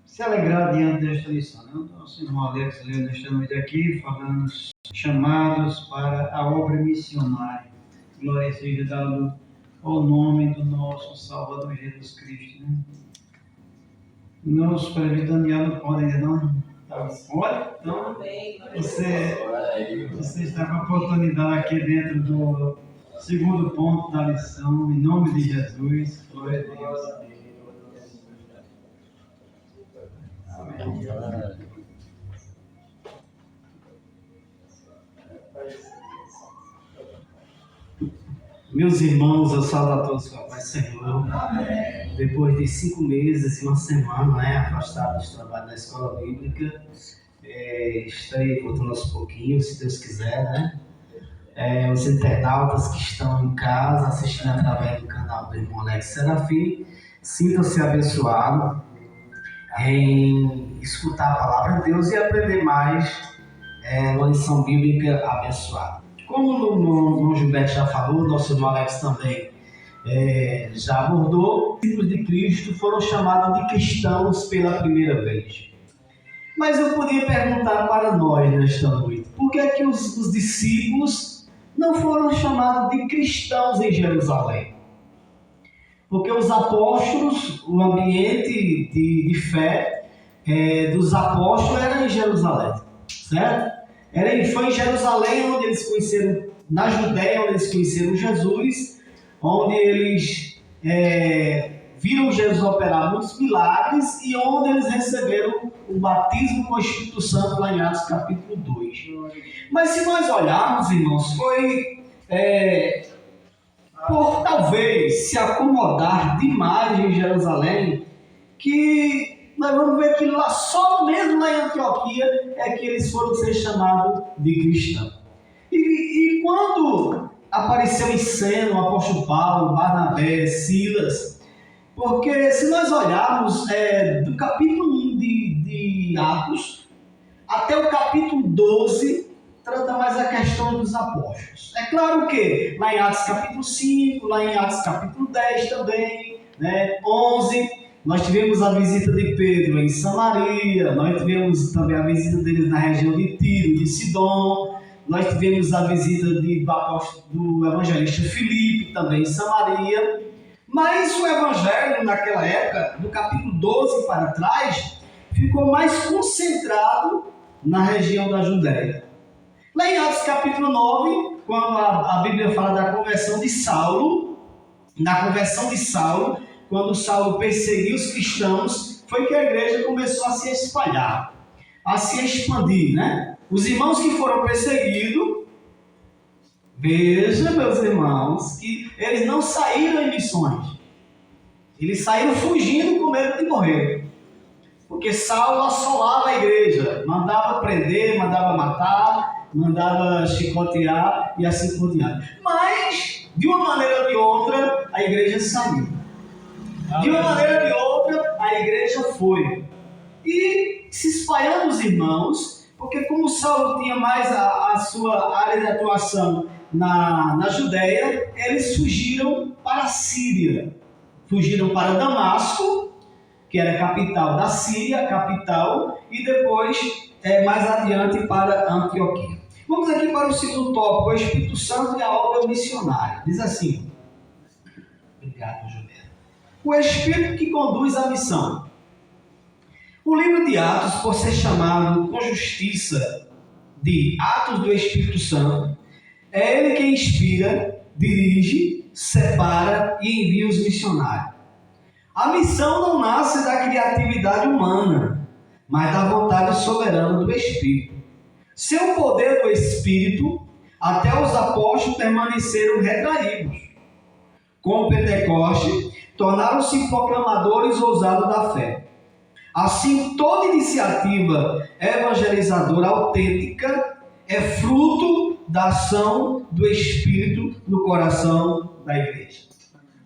se alegrar diante desta lição, né? O nosso irmão Alex leu nesta noite aqui, falando chamados para a obra missionária. Glória seja dado ao nome do nosso Salvador Jesus Cristo, né? Nosso presbítero Daniel não pode ainda não? Olha, então você está com a oportunidade aqui dentro do segundo ponto da lição, em nome de Jesus. Glória a Deus. Amém. Meus irmãos, eu saúdo a todos com a paz do Senhor. Amém. Depois de 5 meses e uma semana, né, afastado dos trabalhos da escola bíblica, estarei voltando aos pouquinhos, se Deus quiser, né? Os internautas que estão em casa assistindo através do canal do irmão Alex Serafim, sintam-se abençoados em escutar a palavra de Deus e aprender mais uma lição bíblica abençoada. Como o irmão Gilberto já falou, nosso irmão Alex também já abordou, os discípulos de Cristo foram chamados de cristãos pela primeira vez. Mas eu poderia perguntar para nós nesta noite, por que é que os discípulos não foram chamados de cristãos em Jerusalém? Porque os apóstolos, o ambiente de fé dos apóstolos era em Jerusalém, certo? Foi em Jerusalém onde eles conheceram, na Judéia onde eles conheceram Jesus, onde eles viram Jesus operar muitos milagres e onde eles receberam o batismo com o Espírito Santo lá em Atos capítulo 2. Mas se nós olharmos, irmãos, foi por talvez se acomodar demais em Jerusalém que nós vamos ver que lá, só mesmo lá em Antioquia, é que eles foram ser chamados de cristãos. E quando apareceu em cena o apóstolo Paulo, Barnabé, Silas, porque se nós olharmos do capítulo 1 de Atos até o capítulo 12, trata mais a questão dos apóstolos. É claro que lá em Atos capítulo 5, lá em Atos capítulo 10 também, 11, nós tivemos a visita de Pedro em Samaria, nós tivemos também a visita deles na região de Tiro, de Sidom, nós tivemos a visita do evangelista Filipe, também em Samaria. Mas o evangelho, naquela época, do capítulo 12 para trás, ficou mais concentrado na região da Judéia. Lá em Atos capítulo 9, quando a Bíblia fala da conversão de Saulo, quando Saulo perseguiu os cristãos, foi que a igreja começou a se espalhar, a se expandir, né? Os irmãos que foram perseguidos, veja, meus irmãos, que eles não saíram em missões. Eles saíram fugindo com medo de morrer. Porque Saulo assolava a igreja, mandava prender, mandava matar, mandava chicotear e assim por diante. Mas, de uma maneira ou de outra, a igreja saiu. De uma maneira ou de outra, a igreja foi. E se espalhando os irmãos, porque como Saulo tinha mais a sua área de atuação na Judéia, eles fugiram para a Síria. Fugiram para Damasco, que era a capital da Síria, capital, e depois, mais adiante, para Antioquia. Vamos aqui para o segundo tópico, o Espírito Santo e a obra missionária. Diz assim, obrigado, Juliana. O Espírito que conduz a missão. O livro de Atos, por ser chamado com justiça de Atos do Espírito Santo, é ele quem inspira, dirige, separa e envia os missionários. A missão não nasce da criatividade humana, mas da vontade soberana do Espírito. Sem o poder do Espírito, até os apóstolos permaneceram retraídos. Com o Pentecoste, tornaram-se proclamadores ousados da fé. Assim, toda iniciativa evangelizadora autêntica é fruto da ação do Espírito no coração da igreja.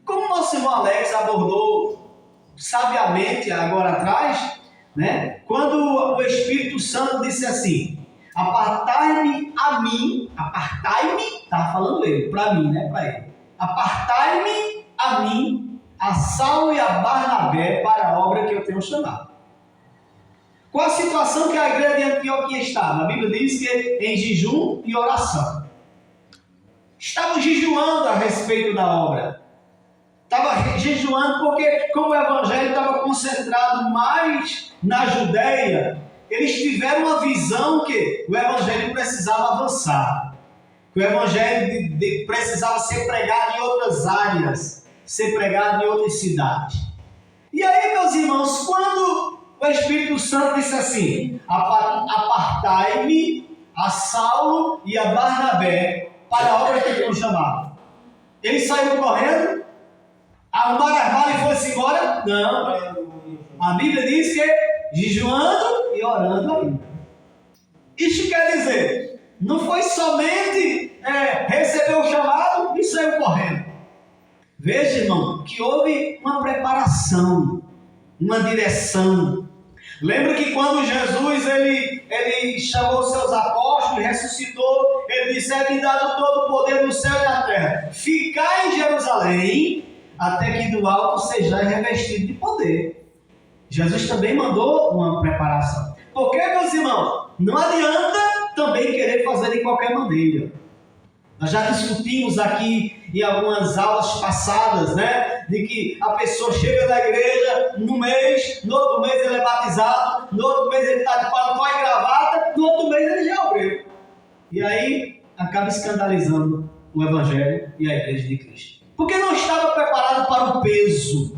Como nosso irmão Alex abordou sabiamente agora atrás, né? Quando o Espírito Santo disse assim, apartai-me a mim, apartai-me, estava falando ele, para mim, né? Para ele. Apartai-me a mim, a Saulo e a Barnabé para a obra que eu tenho chamado. Qual a situação que a igreja de Antioquia estava? A Bíblia diz que em jejum e oração. Estavam jejuando a respeito da obra. Estava jejuando porque, como o evangelho estava concentrado mais na Judéia, eles tiveram uma visão que o evangelho precisava avançar. Que o evangelho precisava ser pregado em outras áreas, ser pregado em outras cidades. E aí, meus irmãos, quando o Espírito Santo disse assim, apartai-me a Saulo e a Barnabé para a obra que eu tenho chamado. Eles saíram correndo, arrumaram as malas e foram-se embora? Não. A Bíblia diz que jejuando e orando ainda. Isso quer dizer, não foi somente receber o chamado e saiu correndo. Veja, irmão, que houve uma preparação, uma direção. Lembra que quando Jesus ele chamou seus apóstolos, ressuscitou, ele disse, é-me dado todo o poder no céu e na terra. Ficai em Jerusalém, até que do alto sejais revestido de poder. Jesus também mandou uma preparação. Porque, meus irmãos, não adianta também querer fazer de qualquer maneira. Nós já discutimos aqui em algumas aulas passadas, né? De que a pessoa chega na igreja no mês, no outro mês ele é batizado, no outro mês ele está de paletó e gravata, no outro mês ele já é obreiro. E aí acaba escandalizando o Evangelho e a igreja de Cristo. Porque não estava preparado para o peso,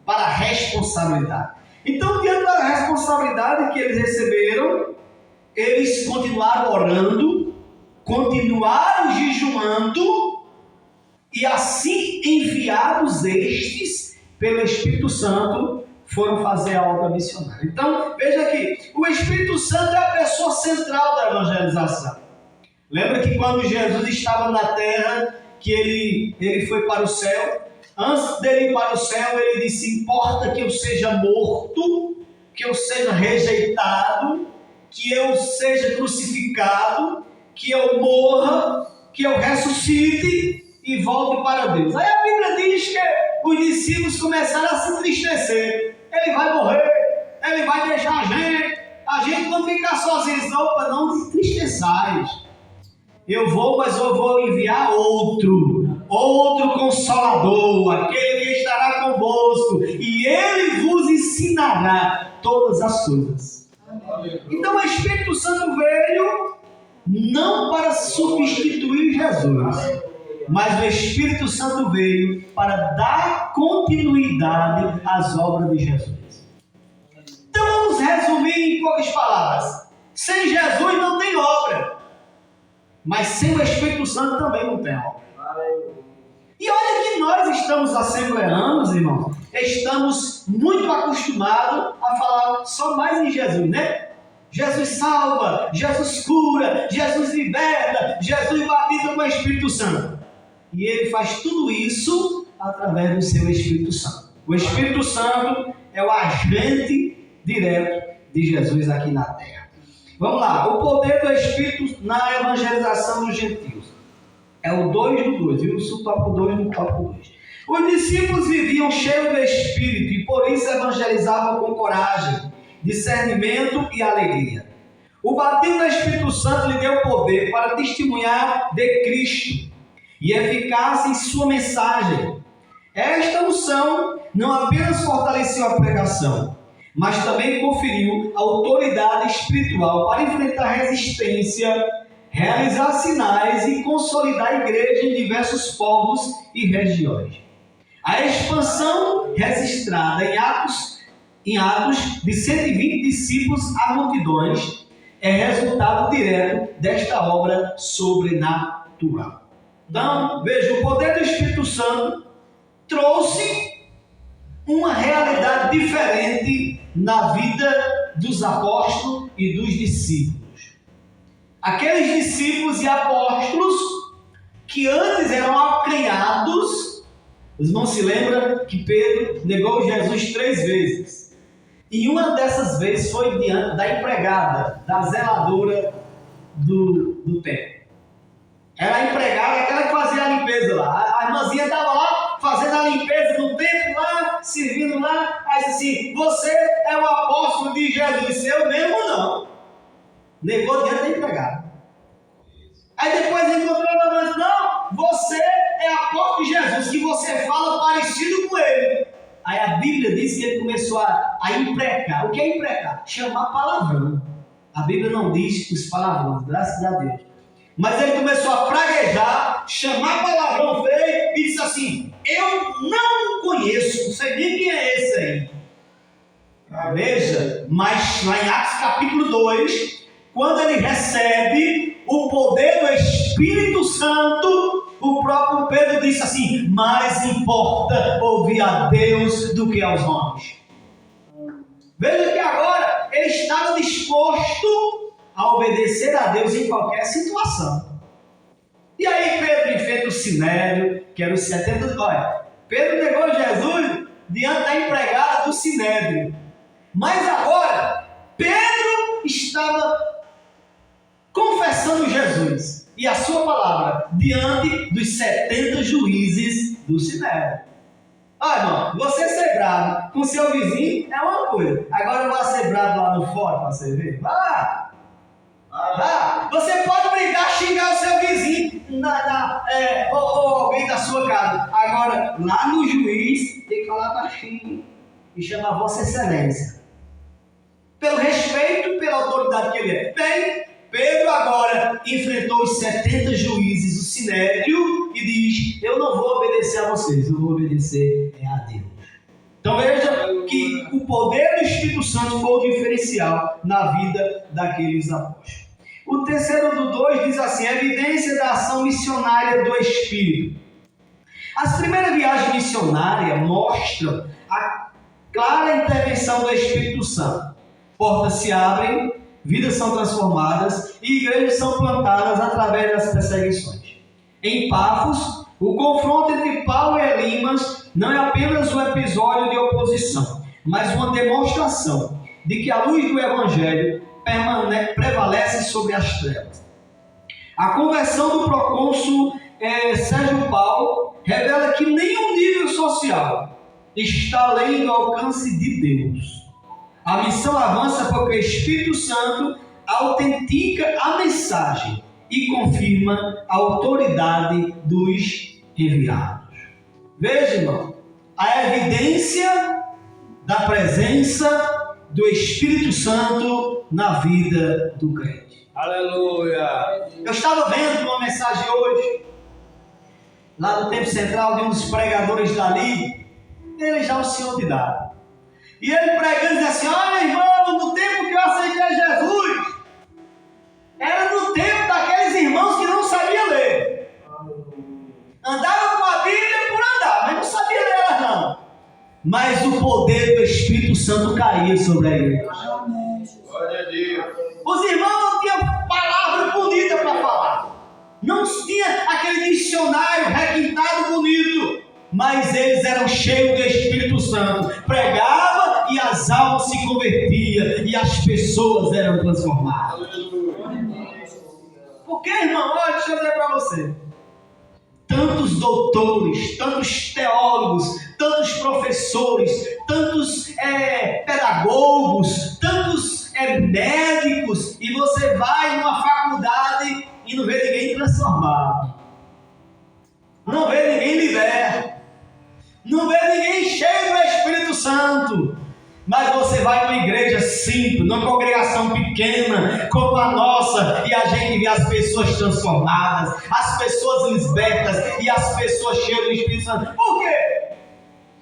para a responsabilidade. Então, diante da responsabilidade que eles receberam, eles continuaram orando, continuaram jejuando, e assim enviados estes pelo Espírito Santo foram fazer a obra missionária. Então, veja aqui, o Espírito Santo é a pessoa central da evangelização. Lembra que quando Jesus estava na terra, que ele foi para o céu, antes dele ir para o céu, ele disse, importa que eu seja morto, que eu seja rejeitado, que eu seja crucificado, que eu morra, que eu ressuscite e volte para Deus. Aí a Bíblia diz que os discípulos começaram a se entristecer. Ele vai morrer, ele vai deixar a gente não ficar sozinhos, não se entristeçais. Eu vou, mas eu vou enviar outro Consolador, aquele que estará convosco, e ele vos ensinará todas as coisas. Então o Espírito Santo veio não para substituir Jesus, mas o Espírito Santo veio para dar continuidade às obras de Jesus. Então vamos resumir em poucas palavras. Sem Jesus não tem obra, mas sem o Espírito Santo também não tem obra. E olha que nós estamos assembleanos, irmãos, estamos muito acostumados a falar só mais em Jesus, né? Jesus salva, Jesus cura, Jesus liberta, Jesus batiza com o Espírito Santo. E ele faz tudo isso através do seu Espírito Santo. O Espírito Santo é o agente direto de Jesus aqui na terra. Vamos lá, o poder do Espírito na evangelização dos gentios. É o 2 do 2, viu? O tópico 2 no tópico 2. Os discípulos viviam cheios do Espírito e por isso evangelizavam com coragem, discernimento e alegria. O batismo do Espírito Santo lhe deu poder para testemunhar de Cristo e eficácia em sua mensagem. Esta unção não apenas fortaleceu a pregação, mas também conferiu autoridade espiritual para enfrentar resistência, realizar sinais e consolidar a igreja em diversos povos e regiões. A expansão registrada em Atos de 120 discípulos a multidões é resultado direto desta obra sobrenatural. Então, veja, o poder do Espírito Santo trouxe uma realidade diferente na vida dos apóstolos e dos discípulos. Aqueles discípulos e apóstolos que antes eram acanhados, os irmãos se lembram que Pedro negou Jesus 3 vezes. E uma dessas vezes foi diante da empregada, da zeladora do templo. Era a empregada, aquela que fazia a limpeza lá. A irmãzinha estava lá fazendo a limpeza do templo lá, servindo lá. Aí disse assim: você é o apóstolo de Jesus. Eu mesmo não. Negou diante da empregada. Aí depois encontrou ela e disse: não, você é apóstolo de Jesus, que você fala parecido com ele. Aí a Bíblia diz que ele começou a imprecar. O que é imprecar? Chamar palavrão. A Bíblia não diz os palavrões, graças a Deus. Mas ele começou a praguejar, chamar palavrão feio e disse assim: eu não conheço, não sei nem quem é esse aí. Veja, mas lá em Atos capítulo 2, quando ele recebe o poder do Espírito Santo, o próprio Pedro disse assim: mais importa ouvir a Deus do que aos homens. Veja que agora ele estava disposto a obedecer a Deus em qualquer situação. E aí Pedro enfrenta o Sinédrio, que era os 70... Olha, Pedro negou Jesus diante da empregada do Sinédrio. Mas agora, Pedro estava confessando Jesus e a sua palavra diante dos 70 juízes do Sinédrio. Olha, irmão, você ser bravo com seu vizinho é uma coisa. Agora vai ser bravo lá no fora para você ver? Você pode brigar, xingar o seu vizinho ou alguém da sua casa. Agora, lá no juiz, tem que falar baixinho e chamar Vossa Excelência. Pelo respeito, pela autoridade que ele é. Bem, Pedro agora enfrentou os 70 juízes do Sinédrio e diz: eu não vou obedecer a vocês, eu vou obedecer a Deus. Então veja que o poder do Espírito Santo foi o diferencial na vida daqueles apóstolos. O terceiro do 2 diz assim: evidência da ação missionária do Espírito. As primeiras viagens missionárias mostram a clara intervenção do Espírito Santo. Portas se abrem, vidas são transformadas e igrejas são plantadas através das perseguições. Em Pafos, o confronto entre Paulo e Elimas não é apenas um episódio de oposição, mas uma demonstração de que a luz do Evangelho prevalece sobre as trevas. A conversão do procônsul Sérgio Paulo revela que nenhum nível social está além do alcance de Deus. A missão avança porque o Espírito Santo autentica a mensagem e confirma a autoridade dos enviados. Veja, irmão, a evidência da presença do Espírito Santo na vida do crente. Aleluia! Eu estava vendo uma mensagem hoje, lá no Templo Central, de um dos pregadores dali. Ele já é um senhor de idade. E ele pregando diz assim: olha, irmão, no tempo que eu aceitei Jesus, era no tempo daqueles irmãos que não sabiam ler. Andavam com a Bíblia por andar, mas não sabiam ler ela não. Mas o poder do Espírito Santo caía sobre a igreja. Glória a Deus. mas eles eram cheios do Espírito Santo. Pregava e as almas se convertiam e as pessoas eram transformadas. Por que, irmão? Olha, deixa eu dizer para você. Tantos doutores, tantos teólogos, tantos professores, tantos pedagogos, tantos médicos, e você vai numa faculdade e não vê ninguém transformado, não vê ninguém liberto, não vê ninguém cheio do Espírito Santo. Mas você vai numa igreja simples, numa congregação pequena, como a nossa, e a gente vê as pessoas transformadas, as pessoas libertas e as pessoas cheias do Espírito Santo. Por quê?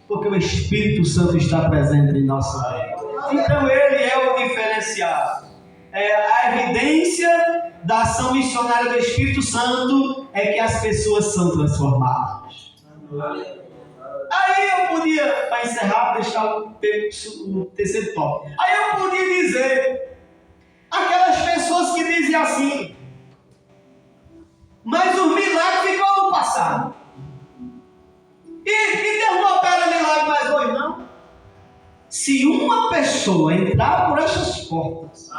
Porque o Espírito Santo está presente em nosso meio. Então ele é o diferencial. A evidência da ação missionária do Espírito Santo é que as pessoas são transformadas. Aí eu podia, para encerrar, deixar o terceiro tópico. Aí eu podia dizer, aquelas pessoas que dizem assim, mas o milagre ficou no passado. E Deus não opera milagre mais hoje, não. Se uma pessoa entrar por essas portas,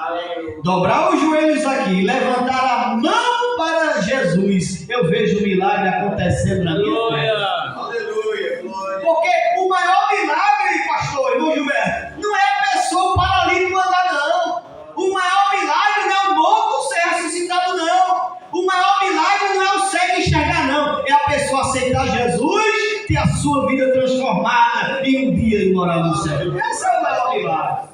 dobrar os joelhos aqui, levantar a mão para Jesus, eu vejo o milagre acontecendo na minha vida. Porque o maior milagre, pastor, irmão Gilberto, não é a pessoa paralítica andar, não. O maior milagre não é o morto ser ressuscitado, não. O maior milagre não é o cego enxergar, não. É a pessoa aceitar Jesus, ter a sua vida transformada e um dia ir morar no céu. Esse é o maior milagre.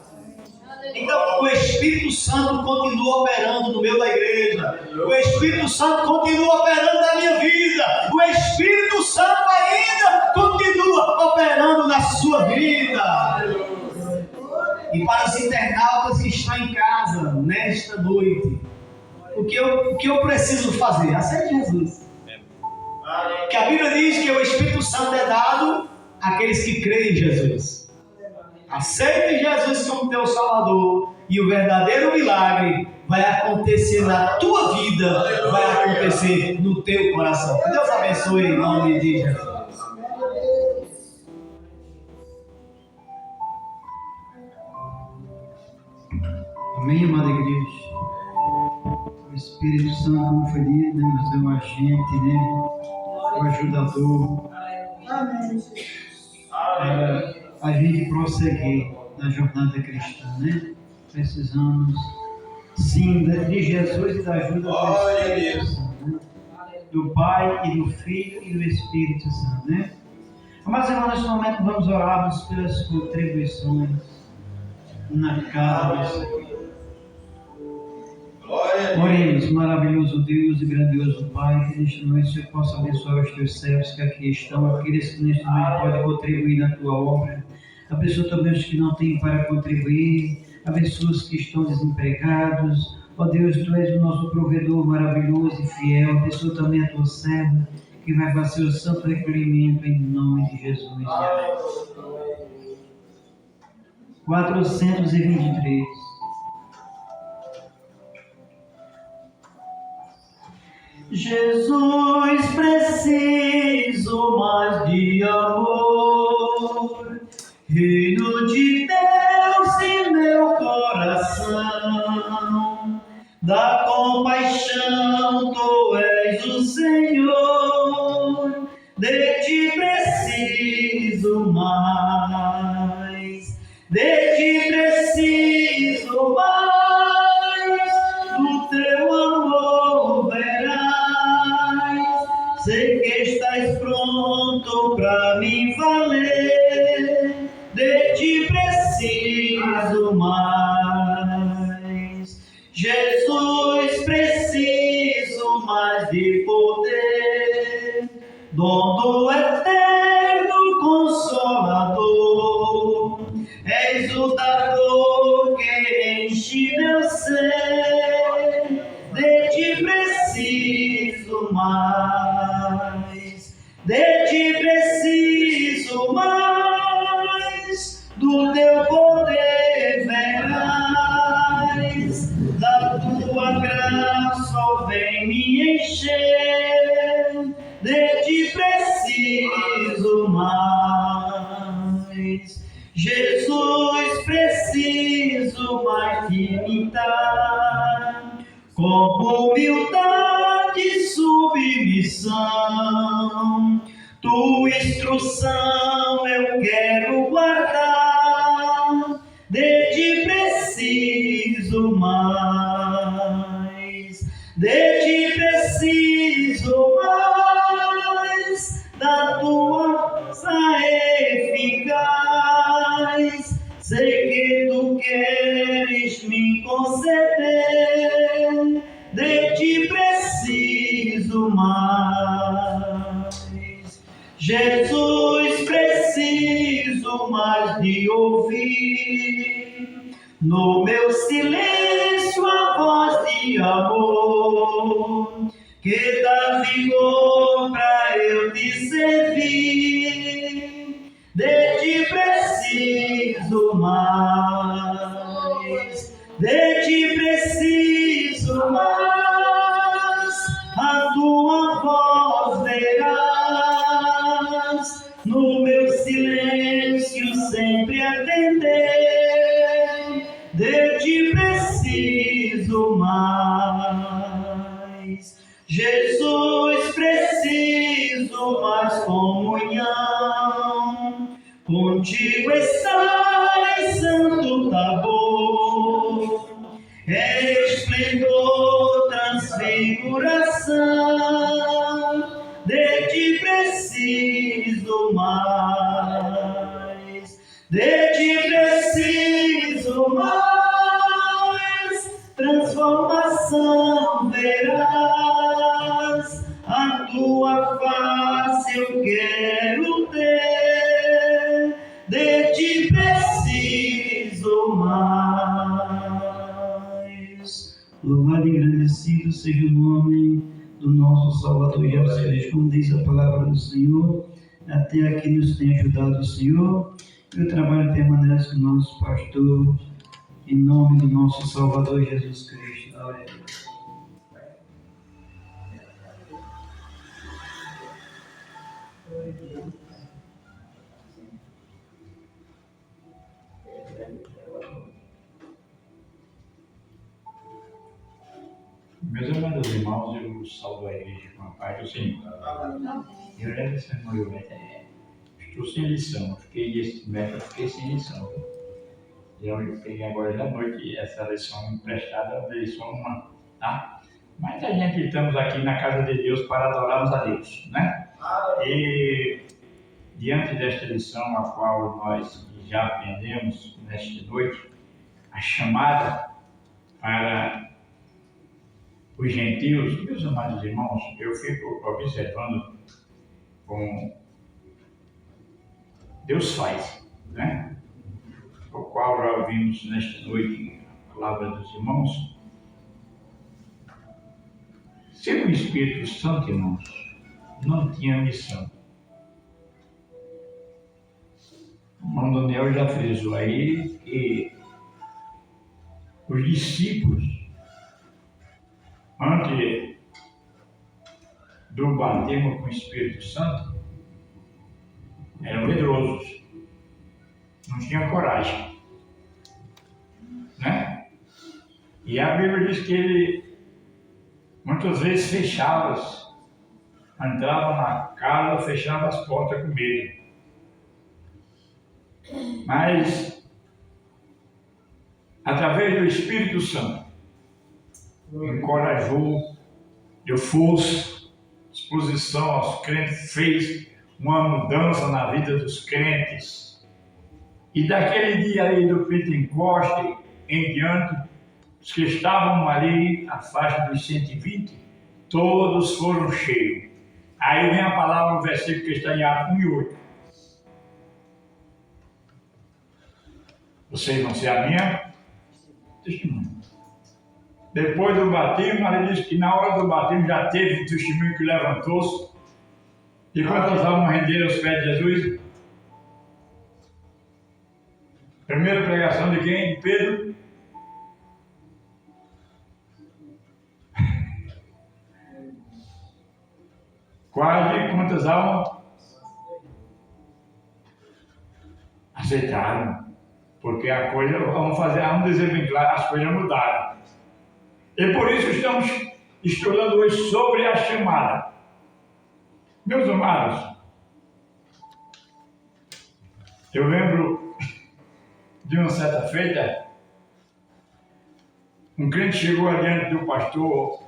Então, o Espírito Santo continua operando no meio da igreja. O Espírito Santo continua operando na minha vida. O Espírito Santo ainda continua operando na sua vida. E para os internautas que estão em casa nesta noite, o que eu preciso fazer? Aceite Jesus. Que a Bíblia diz que o Espírito Santo é dado àqueles que creem em Jesus. Aceite Jesus como teu Salvador e o verdadeiro milagre vai acontecer na tua vida, vai acontecer no teu coração. Que Deus abençoe em nome de Jesus. Amém, amada igreja. O Espírito Santo, como foi dito, nos deu um agente, o ajudador. A gente prosseguir na jornada cristã, Precisamos, sim, de Jesus e da ajuda do Espírito Santo, do Pai e do Filho e do Espírito Santo, Mas, irmãos, nesse momento vamos orarmos pelas contribuições na casa do Senhor. Oremos, maravilhoso Deus e grandioso Pai, que neste noite o Senhor possa abençoar os teus servos que aqui estão, aqueles que neste momento podem contribuir na tua obra. Abençoa também os que não têm para contribuir, abençoa os que estão desempregados. Ó Deus, tu és o nosso provedor maravilhoso e fiel. Abençoa também a tua serva, que vai fazer o santo recolhimento em nome de Jesus. 423. Jesus, preciso mais de amor, reino de Deus em meu coração, da compaixão tu és o Senhor, de ti preciso mais, de ti preciso mais, do teu amor verás. Sei que estás pronto para me valer, de ti preciso mais. Jesus, preciso mais de poder, dom do eterno Consolador. És o dador que enche meu ser, de ti preciso mais, de ti preciso mais, do teu poder verás, da tua graça vem me encher, de ti preciso mais. Jesus, preciso mais te imitar, com humildade e submissão. Tua instrução eu quero guardar, de ti preciso mais, de ti preciso mais, da tua força eficaz. Sei que tu queres me conceder, de ti preciso mais. Jesus, preciso mais de ouvir no meu silêncio a voz de amor, que dá vigor para eu te servir. De ti preciso mais, de ti preciso mais, a tua voz verás no meu silêncio sempre atender. De ti preciso mais, Jesus, preciso mais comunhão. Contigo estás, santo Tabor, esplendor, transfiguração. De ti preciso mais, de ti preciso mais, transformação verás, a tua face eu quero ter, de ti preciso mais. Louvado e agradecido seja o nome do nosso Salvador Jesus Cristo, como diz a palavra do Senhor. Até aqui nos tem ajudado o Senhor, e o trabalho permanece com o nosso pastor, em nome do nosso Salvador Jesus Cristo. Glória a Deus. Meus amados irmãos, eu salvo a igreja com a paz do Senhor. Eu lembro desse movimento, estou sem lição, esse mês eu fiquei sem lição. Eu peguei agora da noite essa lição emprestada, lição uma, tá? Mas a gente estamos aqui na casa de Deus para adorarmos a Deus, né? E diante desta lição, a qual nós já aprendemos nesta noite, a chamada para os gentios, meus amados irmãos, eu fico observando como Deus faz, né? O qual já ouvimos nesta noite a palavra dos irmãos. Se o Espírito Santo, irmãos, não tinha missão, o irmão Daniel já frisou aí que os discípulos, antes do batismo com o Espírito Santo, eram medrosos, não tinham coragem, né? E a Bíblia diz que ele muitas vezes fechava, entrava na casa, fechava as portas com medo. Mas, através do Espírito Santo, encorajou, deu força, disposição aos crentes, fez uma mudança na vida dos crentes. E daquele dia aí do Pentecoste em diante, os que estavam ali, a faixa dos 120, todos foram cheios. Aí vem a palavra, o versículo que está em Atos 1:8. Vocês vão ser a minha testemunha. Depois do batismo, ele diz que na hora do batismo já teve um testemunho que levantou-se. E quantas almas renderam aos pés de Jesus? Primeira pregação de quem? De Pedro. Quase quantas almas? aceitaram, porque a coisa, vamos dizer bem claro, as coisas mudaram. E por isso estamos estudando hoje sobre a chamada. Meus amados, eu lembro de uma certa feita, um crente chegou adiante do pastor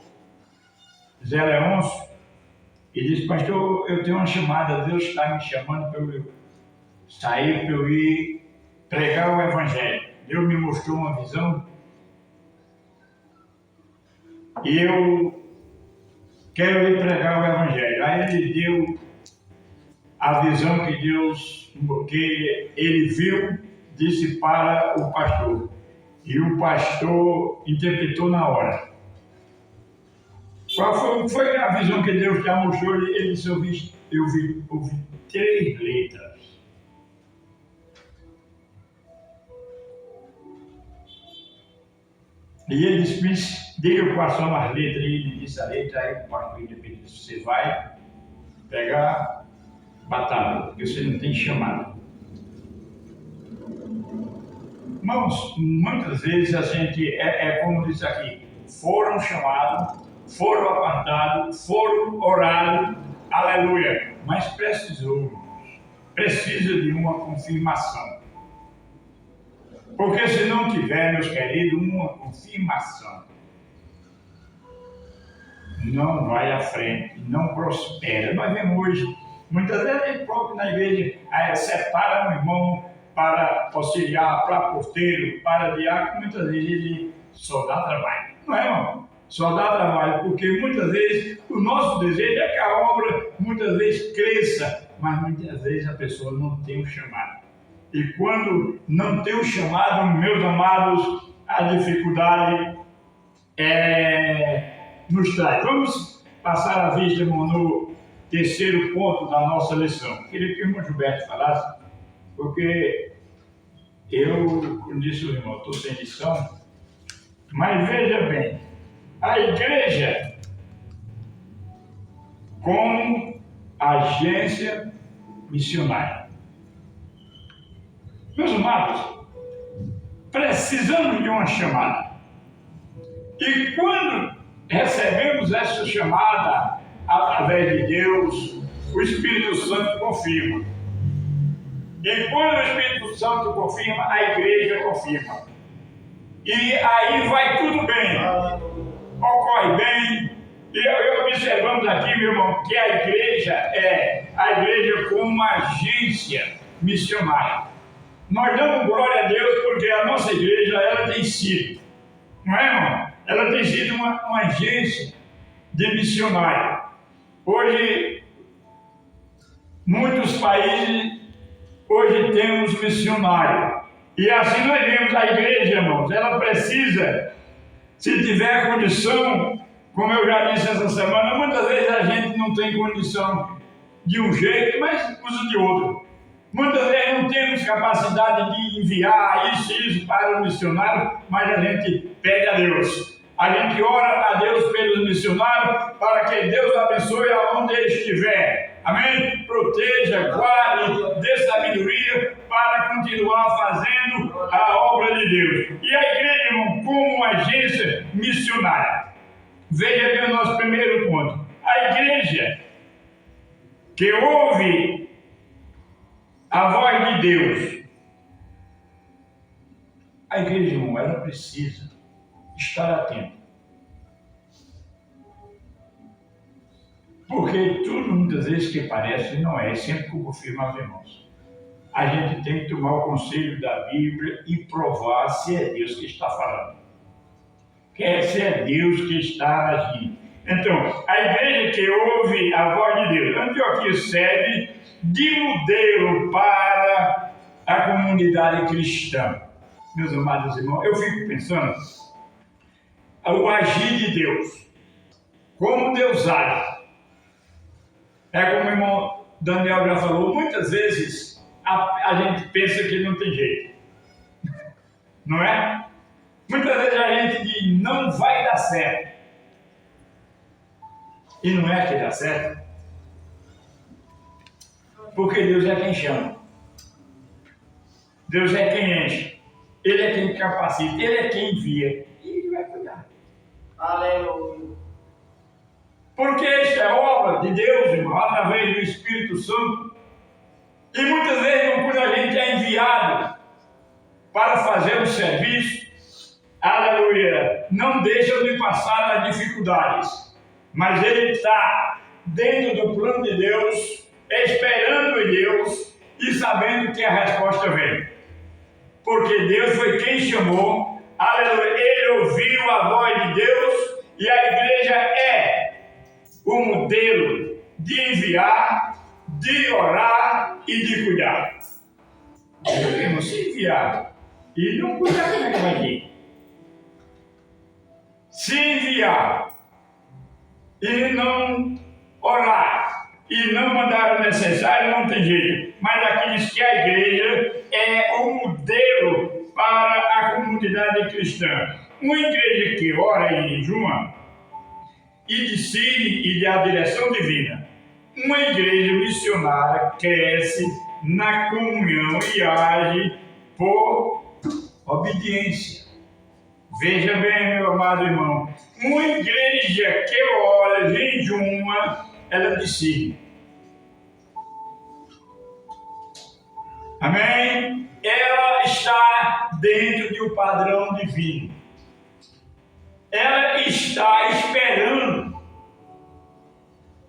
Zé Leôncio e disse: pastor, eu tenho uma chamada, Deus está me chamando para eu sair, para eu ir pregar o Evangelho. Deus me mostrou uma visão e eu quero ir pregar o Evangelho. Aí ele deu a visão que ele viu, disse para o pastor. E o pastor interpretou na hora. Qual foi a visão que Deus já mostrou? Ele disse: eu vi 3 letras. E ele disse: diga quais são as letras. E ele disse a letra. Aí o pastor interpretou: você vai pegar batata, porque você não tem chamada. Irmãos, muitas vezes a gente, como diz aqui, foram chamados, foram apartados, foram orados, aleluia, mas precisa de uma confirmação. Porque se não tiver, meus queridos, uma confirmação, não vai à frente, não prospera. Nós vemos hoje, muitas vezes ele próprio na igreja separa um irmão para auxiliar, para porteiro, para diácono, muitas vezes ele só dá trabalho. Não é, irmão? Só dá trabalho, porque muitas vezes o nosso desejo é que a obra muitas vezes cresça, mas muitas vezes a pessoa não tem o chamado. E quando não tem o chamado, meus amados, a dificuldade nos traz. Vamos passar a vista, irmão, no terceiro ponto da nossa lição. Queria que o irmão Gilberto falasse, porque eu, como disse o irmão, estou sem lição, mas veja bem, a igreja como agência missionária. Meus amados, precisamos de uma chamada. E quando recebemos essa chamada através de Deus, o Espírito Santo confirma. E quando o Espírito Santo confirma, a igreja confirma. E aí vai tudo bem, ocorre bem. E observamos aqui, meu irmão, que a igreja é a igreja como uma agência missionária. Nós damos glória a Deus porque a nossa igreja, ela tem sido, não é, irmão? Ela tem sido uma agência de missionário. Hoje, muitos países, hoje temos missionário. E assim nós vemos a igreja, irmãos, ela precisa, se tiver condição, como eu já disse essa semana, muitas vezes a gente não tem condição de um jeito, mas usa de outro. Muitas vezes não temos capacidade de enviar isso para o missionário, mas a gente pede a Deus. A gente ora a Deus pelos missionários para que Deus abençoe aonde ele estiver. Amém? Proteja, guarde, dê sabedoria para continuar fazendo a obra de Deus. E a igreja, irmão, como uma agência missionária. Veja bem o nosso primeiro ponto. A igreja que ouve a voz de Deus. A igreja, irmão, ela precisa estar atenta. Porque tudo, muitas vezes, que parece, não é. Sempre que eu confirmo aos irmãos. A gente tem que tomar o conselho da Bíblia e provar se é Deus que está falando. Se é Deus que está agindo. Então, a igreja que ouve a voz de Deus. Antioquia serve de modelo para a comunidade cristã. Meus amados irmãos, eu fico pensando o agir de Deus. Como Deus age. É como o irmão Daniel já falou, muitas vezes a gente pensa que não tem jeito. Não é? Muitas vezes a gente diz, não vai dar certo. E não é que dá certo. Porque Deus é quem chama. Deus é quem enche, Ele é quem capacita, Ele é quem envia. E Ele vai cuidar. Aleluia. Porque isso é obra de Deus, irmão, através do Espírito Santo. E muitas vezes, quando a gente é enviado para fazer um serviço, aleluia, não deixa de passar as dificuldades. Mas ele está dentro do plano de Deus, esperando em Deus e sabendo que a resposta vem. Porque Deus foi quem chamou, aleluia, ele ouviu a voz de Deus e a igreja é o modelo de enviar, de orar e de cuidar. Devemos se enviar e não cuidar, como é que vai vir? Se enviar e não orar e não mandar o necessário, não tem jeito. Mas aqui diz que a igreja é o modelo para a comunidade cristã. Uma igreja que ora e jejua e decide e dá a direção divina. Uma igreja missionária cresce na comunhão e age por obediência. Veja bem, meu amado irmão, uma igreja que ora, jejua, ela decide. Amém? Ela está dentro de um padrão divino. Ela está esperando,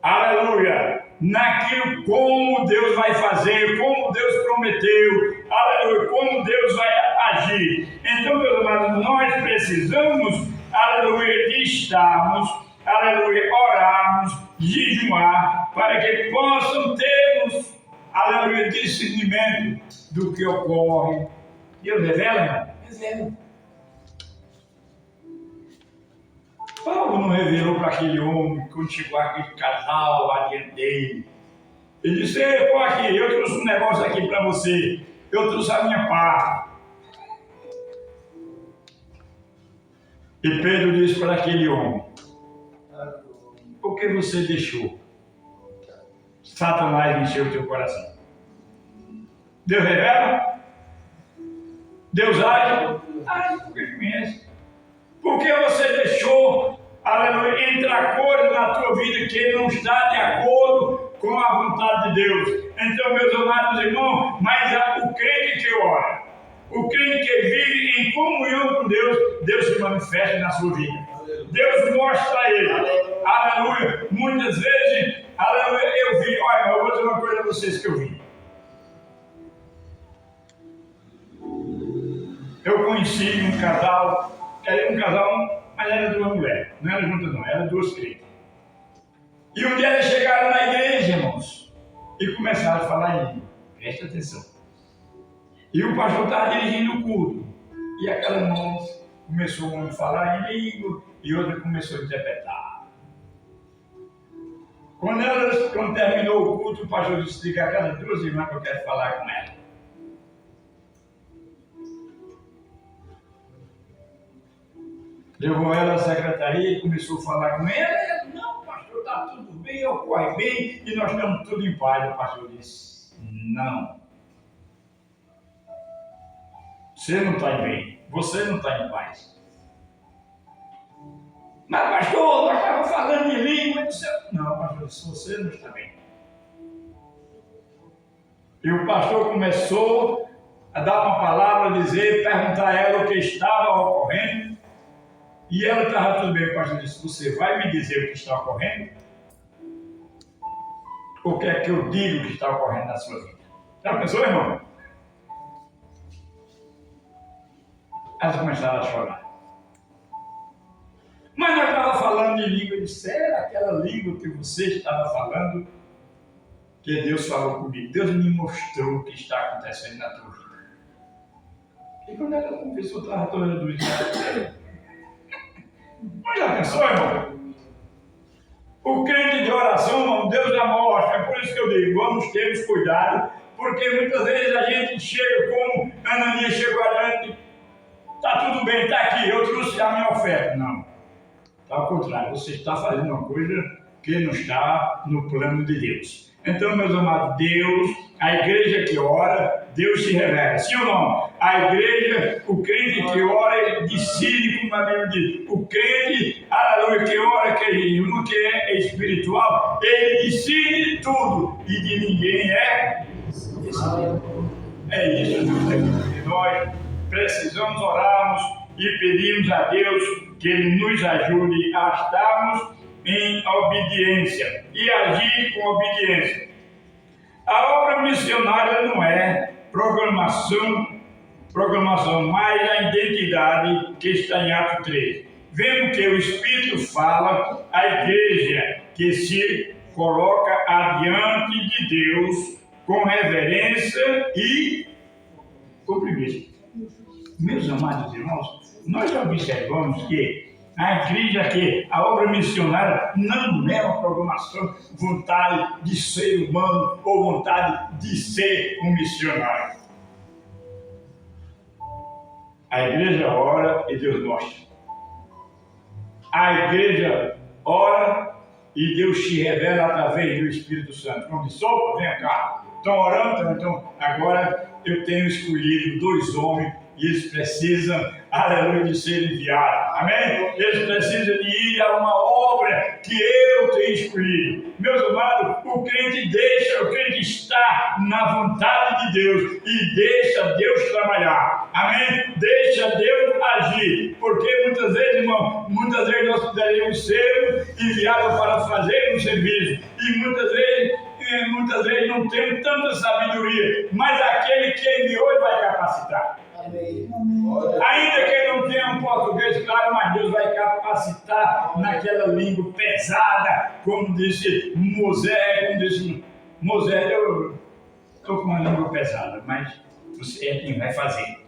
aleluia, naquilo como Deus vai fazer, como Deus prometeu, aleluia, como Deus vai agir. Então, meus amados, nós precisamos, aleluia, de estarmos, aleluia, orarmos, jejuar, para que possam termos, aleluia, discernimento do que ocorre. Deus revela, irmão? Revela. Paulo não revelou para aquele homem, quando chegou aquele casal adiante dele. Ele disse: "Ei, pô, aqui, eu trouxe um negócio aqui para você, eu trouxe a minha parte." E Pedro disse para aquele homem: "Por que você deixou Satanás encher o teu coração?" Deus revela? Deus age? Age porque conhece. Por que você deixou, aleluia, entrar coisa na tua vida que não está de acordo com a vontade de Deus? Então, meus amados irmãos, mas o crente que ora, o crente que vive em comunhão com Deus, Deus se manifesta na sua vida. Deus mostra a ele. Aleluia. Muitas vezes, aleluia, eu vi, olha, eu vou dizer uma coisa a vocês que eu vi. Eu conheci um casal, mas era duas mulheres, não era juntas não, eram duas crentes. E um dia eles chegaram na igreja, irmãos, e começaram a falar em língua. Presta atenção. E o pastor estava dirigindo o culto. E aquela irmã começou a falar em língua e outra começou a interpretar. Quando terminou o culto, o pastor disse: "Liga aquelas duas irmãs que eu quero falar com elas." Levou ela à secretaria e começou a falar com ela. Ela: "Não, pastor, está tudo bem, ocorre bem e nós estamos tudo em paz." O pastor disse: "Não. Você não está bem, você não está em paz." "Mas, pastor, nós estávamos falando em língua." Eu disse: "Não, pastor, você não está bem." E o pastor começou a dar uma palavra, perguntar a ela o que estava ocorrendo. E ela estava tudo bem. O pastor disse: "Você vai me dizer o que está ocorrendo? O que é que eu digo que está ocorrendo na sua vida?" Já pensou, irmão? Elas começaram a chorar. "Mas nós estávamos falando de língua." Eu disse: "Era aquela língua que você estava falando que Deus falou comigo. Deus me mostrou o que está acontecendo na tua vida." E quando ela confessou, estava toda doida. Mas já pensou, irmão? O crente de oração, irmão, Deus já mostra. É por isso que eu digo: vamos ter cuidado, porque muitas vezes a gente chega como Ananias chegou adiante. "Está tudo bem, está aqui, eu trouxe a minha oferta." Não. Está ao contrário, você está fazendo uma coisa que não está no plano de Deus. Então, meus amados, Deus, a igreja que ora, Deus se revela. Sim ou não? A igreja, o crente que ora, ele decide, como a Bíblia diz. O crente, aleluia, que ora, que é espiritual, ele decide tudo. E de ninguém é decidido. É isso, e nós precisamos orarmos e pedirmos a Deus que Ele nos ajude a estarmos em obediência e agir com obediência. A obra missionária não é programação, mas a identidade que está em Atos 3. Vemos que o Espírito fala à igreja que se coloca adiante de Deus com reverência e compromisso. Meus amados irmãos, nós observamos que a igreja aqui, a obra missionária, não é uma programação, vontade de ser humano ou vontade de ser um missionário. A igreja ora e Deus mostra. A igreja ora e Deus se revela através do Espírito Santo. Quando diz, opa, vem cá. Estão orando, então agora eu tenho escolhido 2 homens e eles precisam, aleluia, de ser enviados. Amém? Eles precisam de ir a uma obra que eu tenho escolhido. Meus amados, o crente está na vontade de Deus e deixa Deus trabalhar. Amém? Deixa Deus agir. Porque muitas vezes, irmão, nós poderíamos ser enviados para fazer um serviço. E muitas vezes não temos tanta sabedoria, mas aquele que enviou ele vai capacitar. Amém. Ainda que ele não tenha um português claro, mas Deus vai capacitar naquela língua pesada, como disse Moisés, eu estou com uma língua pesada, mas você é quem vai fazer.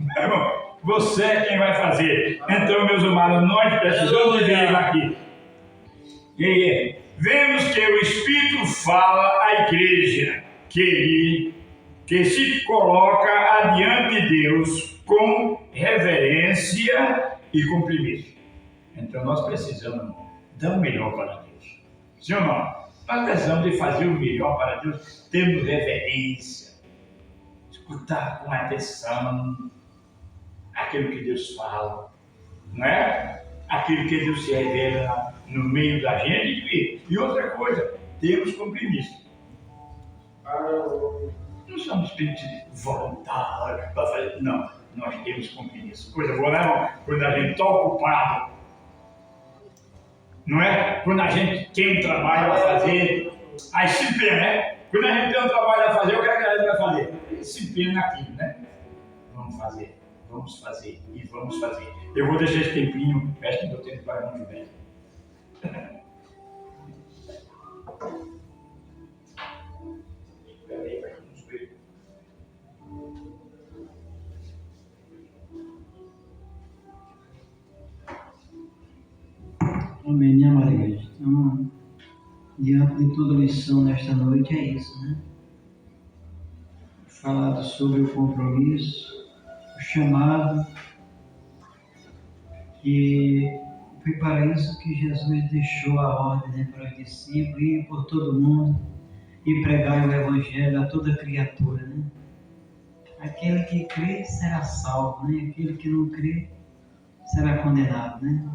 Você é quem vai fazer. Então, meus amados, nós precisamos vir aqui. E vemos que o Espírito fala à igreja que se coloca adiante de Deus com reverência e compromisso. Então nós precisamos dar o melhor para Deus. Sim ou não? Nós precisamos de fazer o melhor para Deus. Temos reverência, escutar com atenção aquilo que Deus fala, não é? Aquilo que Deus se revela no meio da gente. E outra coisa, temos compromisso. Não somos espíritos voluntários para fazer, não. Nós temos compromisso. Coisa boa, não é? Quando a gente está ocupado, não é? Quando a gente tem um trabalho a fazer, aí se empenha, né? Quando a gente tem um trabalho a fazer, o que é que a gente vai fazer? Se empenha naquilo, né? Vamos fazer e vamos fazer. Eu vou deixar esse tempinho, acho que meu tempo vai longe bem. Amém, minha amada igreja. Então, diante de toda a lição nesta noite é isso, né? Falado sobre o compromisso, o chamado, que foi para isso que Jesus deixou a ordem, né, para os discípulos, ir por todo mundo e pregar o Evangelho a toda criatura, né? Aquele que crê será salvo, né? Aquele que não crê será condenado, né?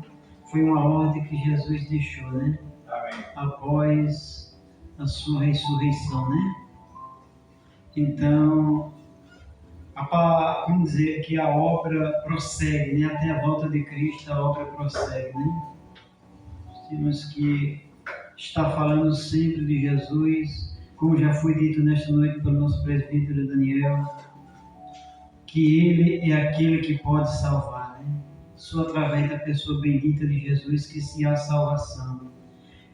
Foi uma ordem que Jesus deixou, né? Amém. Após a sua ressurreição, né? Então, vamos dizer que a obra prossegue, né? Até a volta de Cristo, a obra prossegue, né? Temos que estar falando sempre de Jesus, como já foi dito nesta noite pelo nosso presbítero Daniel, que Ele é aquele que pode salvar, né? Só através da pessoa bendita de Jesus que se há salvação.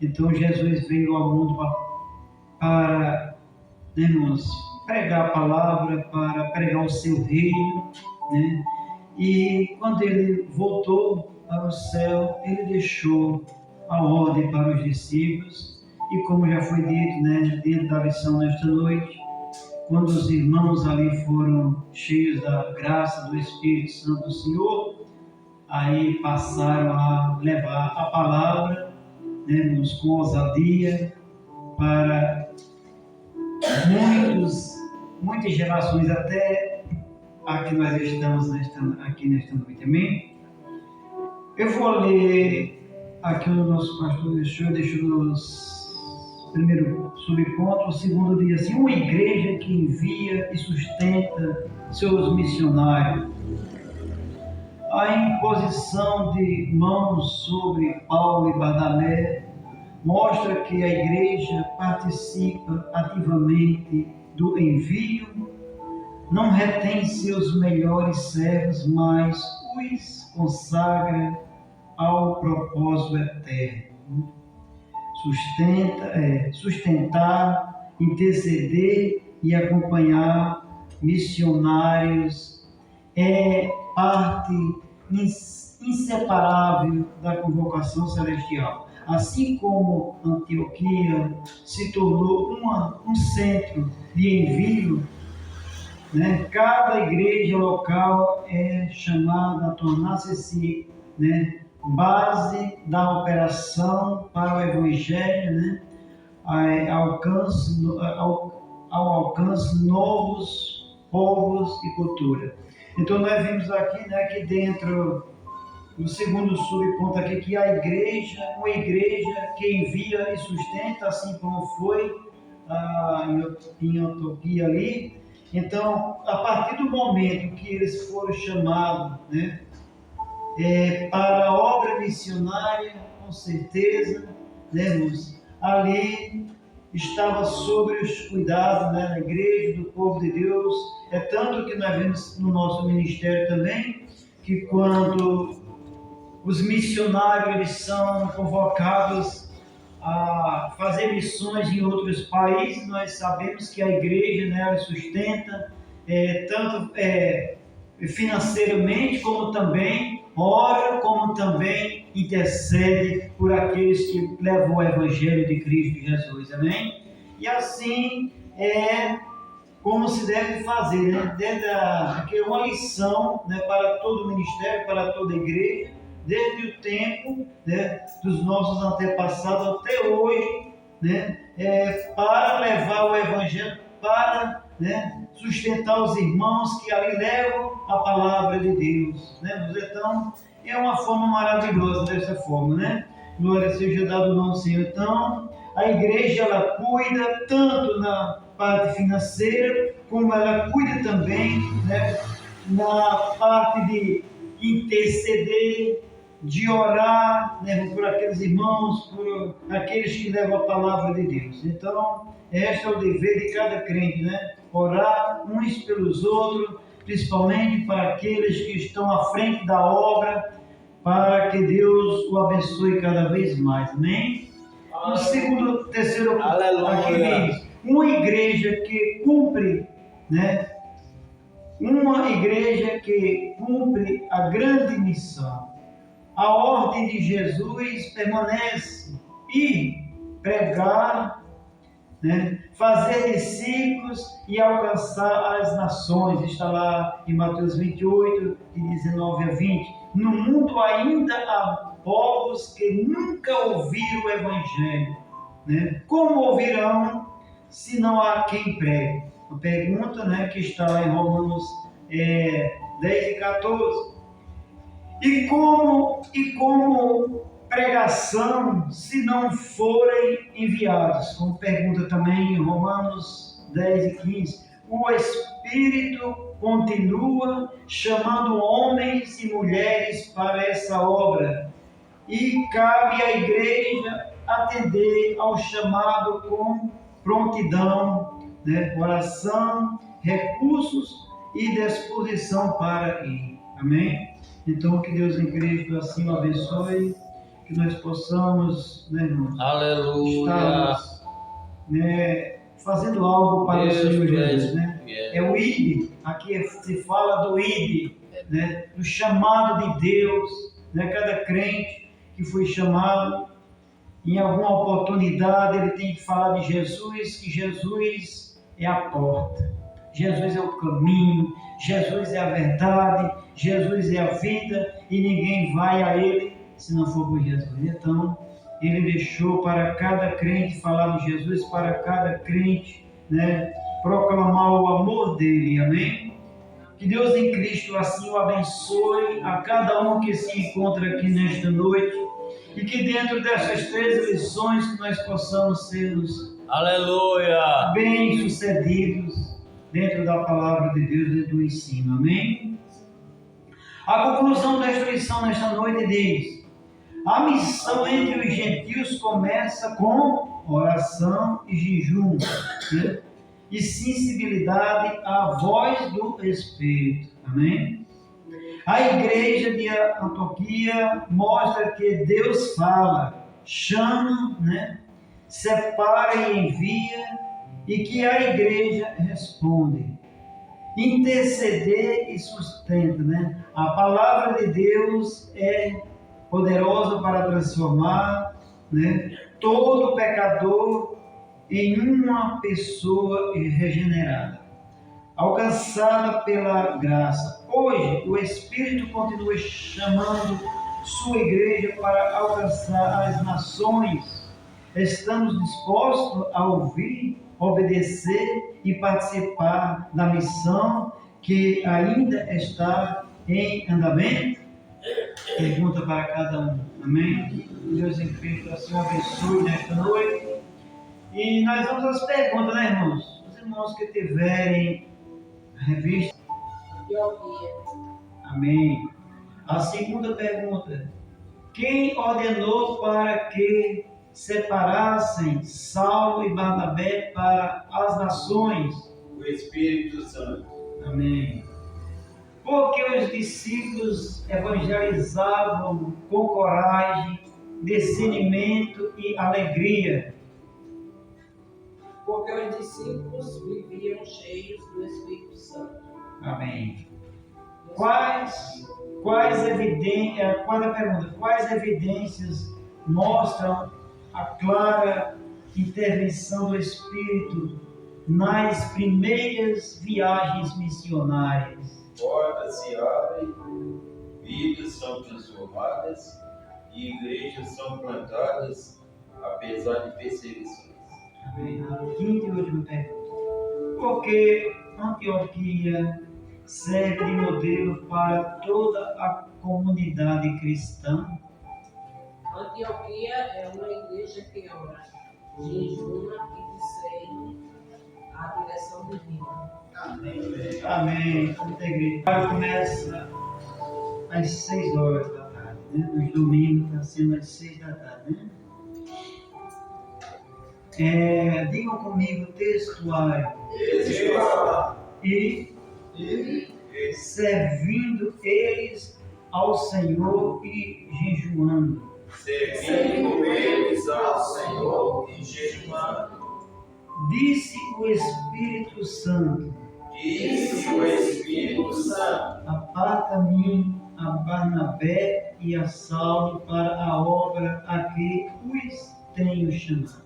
Então Jesus veio ao mundo para, né, irmãos, pregar a palavra, para pregar o seu reino, né? E quando ele voltou para o céu, ele deixou a ordem para os discípulos. E como já foi dito, né, dentro da lição nesta noite, quando os irmãos ali foram cheios da graça do Espírito Santo do Senhor, aí passaram a levar a palavra, né, com ousadia para muitas gerações, até aqui nós estamos aqui nesta noite, amém? Eu vou ler aqui o nosso pastor deixou nos primeiro subponto, o segundo dia assim, uma igreja que envia e sustenta seus missionários. A imposição de mãos sobre Paulo e Barnabé mostra que a igreja participa ativamente do envio, não retém seus melhores servos, mas os consagra ao propósito eterno. Sustentar, interceder e acompanhar missionários é parte inseparável da convocação celestial. Assim como Antioquia se tornou um centro de envio, né, cada igreja local é chamada a tornar-se base da operação para o Evangelho, né, ao alcance novos povos e cultura. Então nós vimos aqui, né, que dentro do segundo subponto aqui, que a igreja, uma igreja que envia e sustenta, assim como foi em Antioquia ali. Então, a partir do momento que eles foram chamados, né, para a obra missionária, com certeza, né, ali estava sobre os cuidados, né, da igreja, do povo de Deus. É tanto que nós vemos no nosso ministério também, que quando os missionários eles são convocados a fazer missões em outros países, nós sabemos que a igreja, né, ela sustenta tanto financeiramente, como também ora, como também intercede por aqueles que levam o Evangelho de Cristo Jesus, amém? E assim é como se deve fazer, né? Aqui é uma lição, né, para todo o ministério, para toda a igreja, desde o tempo, né, dos nossos antepassados até hoje, né, para levar o Evangelho, para, né, sustentar os irmãos que ali levam a palavra de Deus, né? Então, é uma forma maravilhosa dessa forma, né? Glória seja dado ao nome do Senhor. Então, a igreja, ela cuida tanto na parte financeira, como ela cuida também, né, na parte de interceder, de orar, né, por aqueles irmãos, por aqueles que levam a palavra de Deus. Então, este é o dever de cada crente, né? Orar uns pelos outros, principalmente para aqueles que estão à frente da obra, para que Deus o abençoe cada vez mais, amém? No terceiro, aqui diz, uma igreja que cumpre, né? Uma igreja que cumpre a grande missão. A ordem de Jesus permanece: ir, pregar, né, fazer discípulos e alcançar as nações. Está lá em Mateus 28, de 19 a 20. No mundo ainda há povos que nunca ouviram o Evangelho, né? Como ouvirão se não há quem pregue? Uma pergunta, né, que está lá em Romanos 10 e 14. E como pregação se não forem enviados? Como pergunta também em Romanos 10 e 15. O Espírito continua chamando homens e mulheres para essa obra, e cabe à igreja atender ao chamado com prontidão, né, oração, recursos e disposição para ir. Amém? Então, que Deus em Cristo assim o abençoe, que nós possamos, né, irmãos, estarmos, né, fazendo algo para o Senhor Jesus, né? É o ID, aqui se fala do ID, né, do chamado de Deus, né? Cada crente que foi chamado, em alguma oportunidade, ele tem que falar de Jesus, que Jesus é a porta, Jesus é o caminho, Jesus é a verdade, Jesus é a vida, e ninguém vai a Ele se não for por Jesus. Então, Ele deixou para cada crente falar de Jesus, para cada crente, né, proclamar o amor dele, amém? Que Deus em Cristo assim o abençoe a cada um que se encontra aqui nesta noite e que dentro dessas 3 lições que nós possamos sermos Aleluia! bem-sucedidos dentro da palavra de Deus e do ensino. Amém? A conclusão desta lição nesta noite diz: a missão entre os gentios começa com oração e jejum, né? E sensibilidade à voz do Espírito. Amém? A igreja de Antioquia mostra que Deus fala, chama, né? Separa e envia, e que a igreja responde. Interceder e sustenta, né? A palavra de Deus é poderosa para transformar, né, todo pecador em uma pessoa regenerada, alcançada pela graça. Hoje, o Espírito continua chamando sua igreja para alcançar as nações. Estamos dispostos a ouvir, obedecer e participar da missão que ainda está em andamento? Pergunta para cada um. Amém? Deus em Cristo assim o abençoe nesta noite. E nós vamos às perguntas, né, irmãos? Os irmãos que tiverem a revista. Amém. A segunda pergunta: quem ordenou para que separassem Saulo e Barnabé para as nações? O Espírito Santo. Amém. Porque os discípulos evangelizavam com coragem, discernimento e alegria. Porque os discípulos viviam cheios do Espírito Santo. Amém. Quais evidências mostram a clara intervenção do Espírito nas primeiras viagens missionárias? Portas se abrem, vidas são transformadas e igrejas são plantadas, apesar de perseguições. Amém. A quinta e última pergunta: por que Antioquia serve de modelo para toda a comunidade cristã? Antioquia é uma igreja que ora, jejuma e discerne a direção divina. Amém. Muita igreja. Começa às 6 horas da tarde, né? Nos domingos está sendo às 6 da tarde, né? Digam comigo: textuário e servindo eles ao Senhor e jejuando. Servindo eles ao Senhor e jejuando. Disse o Espírito Santo: Disse o Espírito Santo: aparta-me a Barnabé e a Saulo para a obra a que os tenho chamado.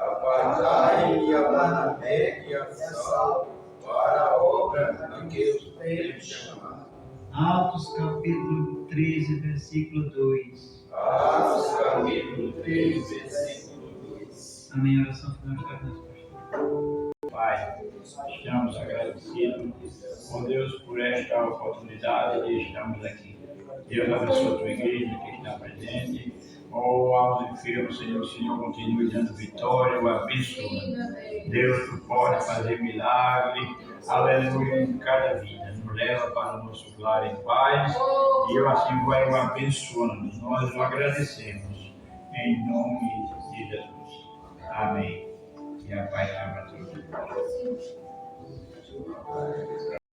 apartai-me a Barnabé e a Saulo para a obra a que os tenho chamado. Atos capítulo 13, versículo 2. Atos capítulo 3, versículo 2. Amém. Oração final está com Pai, estamos agradecidos, ó Deus, por esta oportunidade de estarmos aqui. Deus abençoe a tua igreja que está presente. Ó aos enfermos, Senhor, o Senhor continue dando vitória, o abençoando. Deus, tu pode fazer milagre, aleluia, em cada vida. Nos leva para o nosso lar em paz e eu assim vai o abençoando. Nós o agradecemos, em nome de Jesus. Amém. E a paz para todos.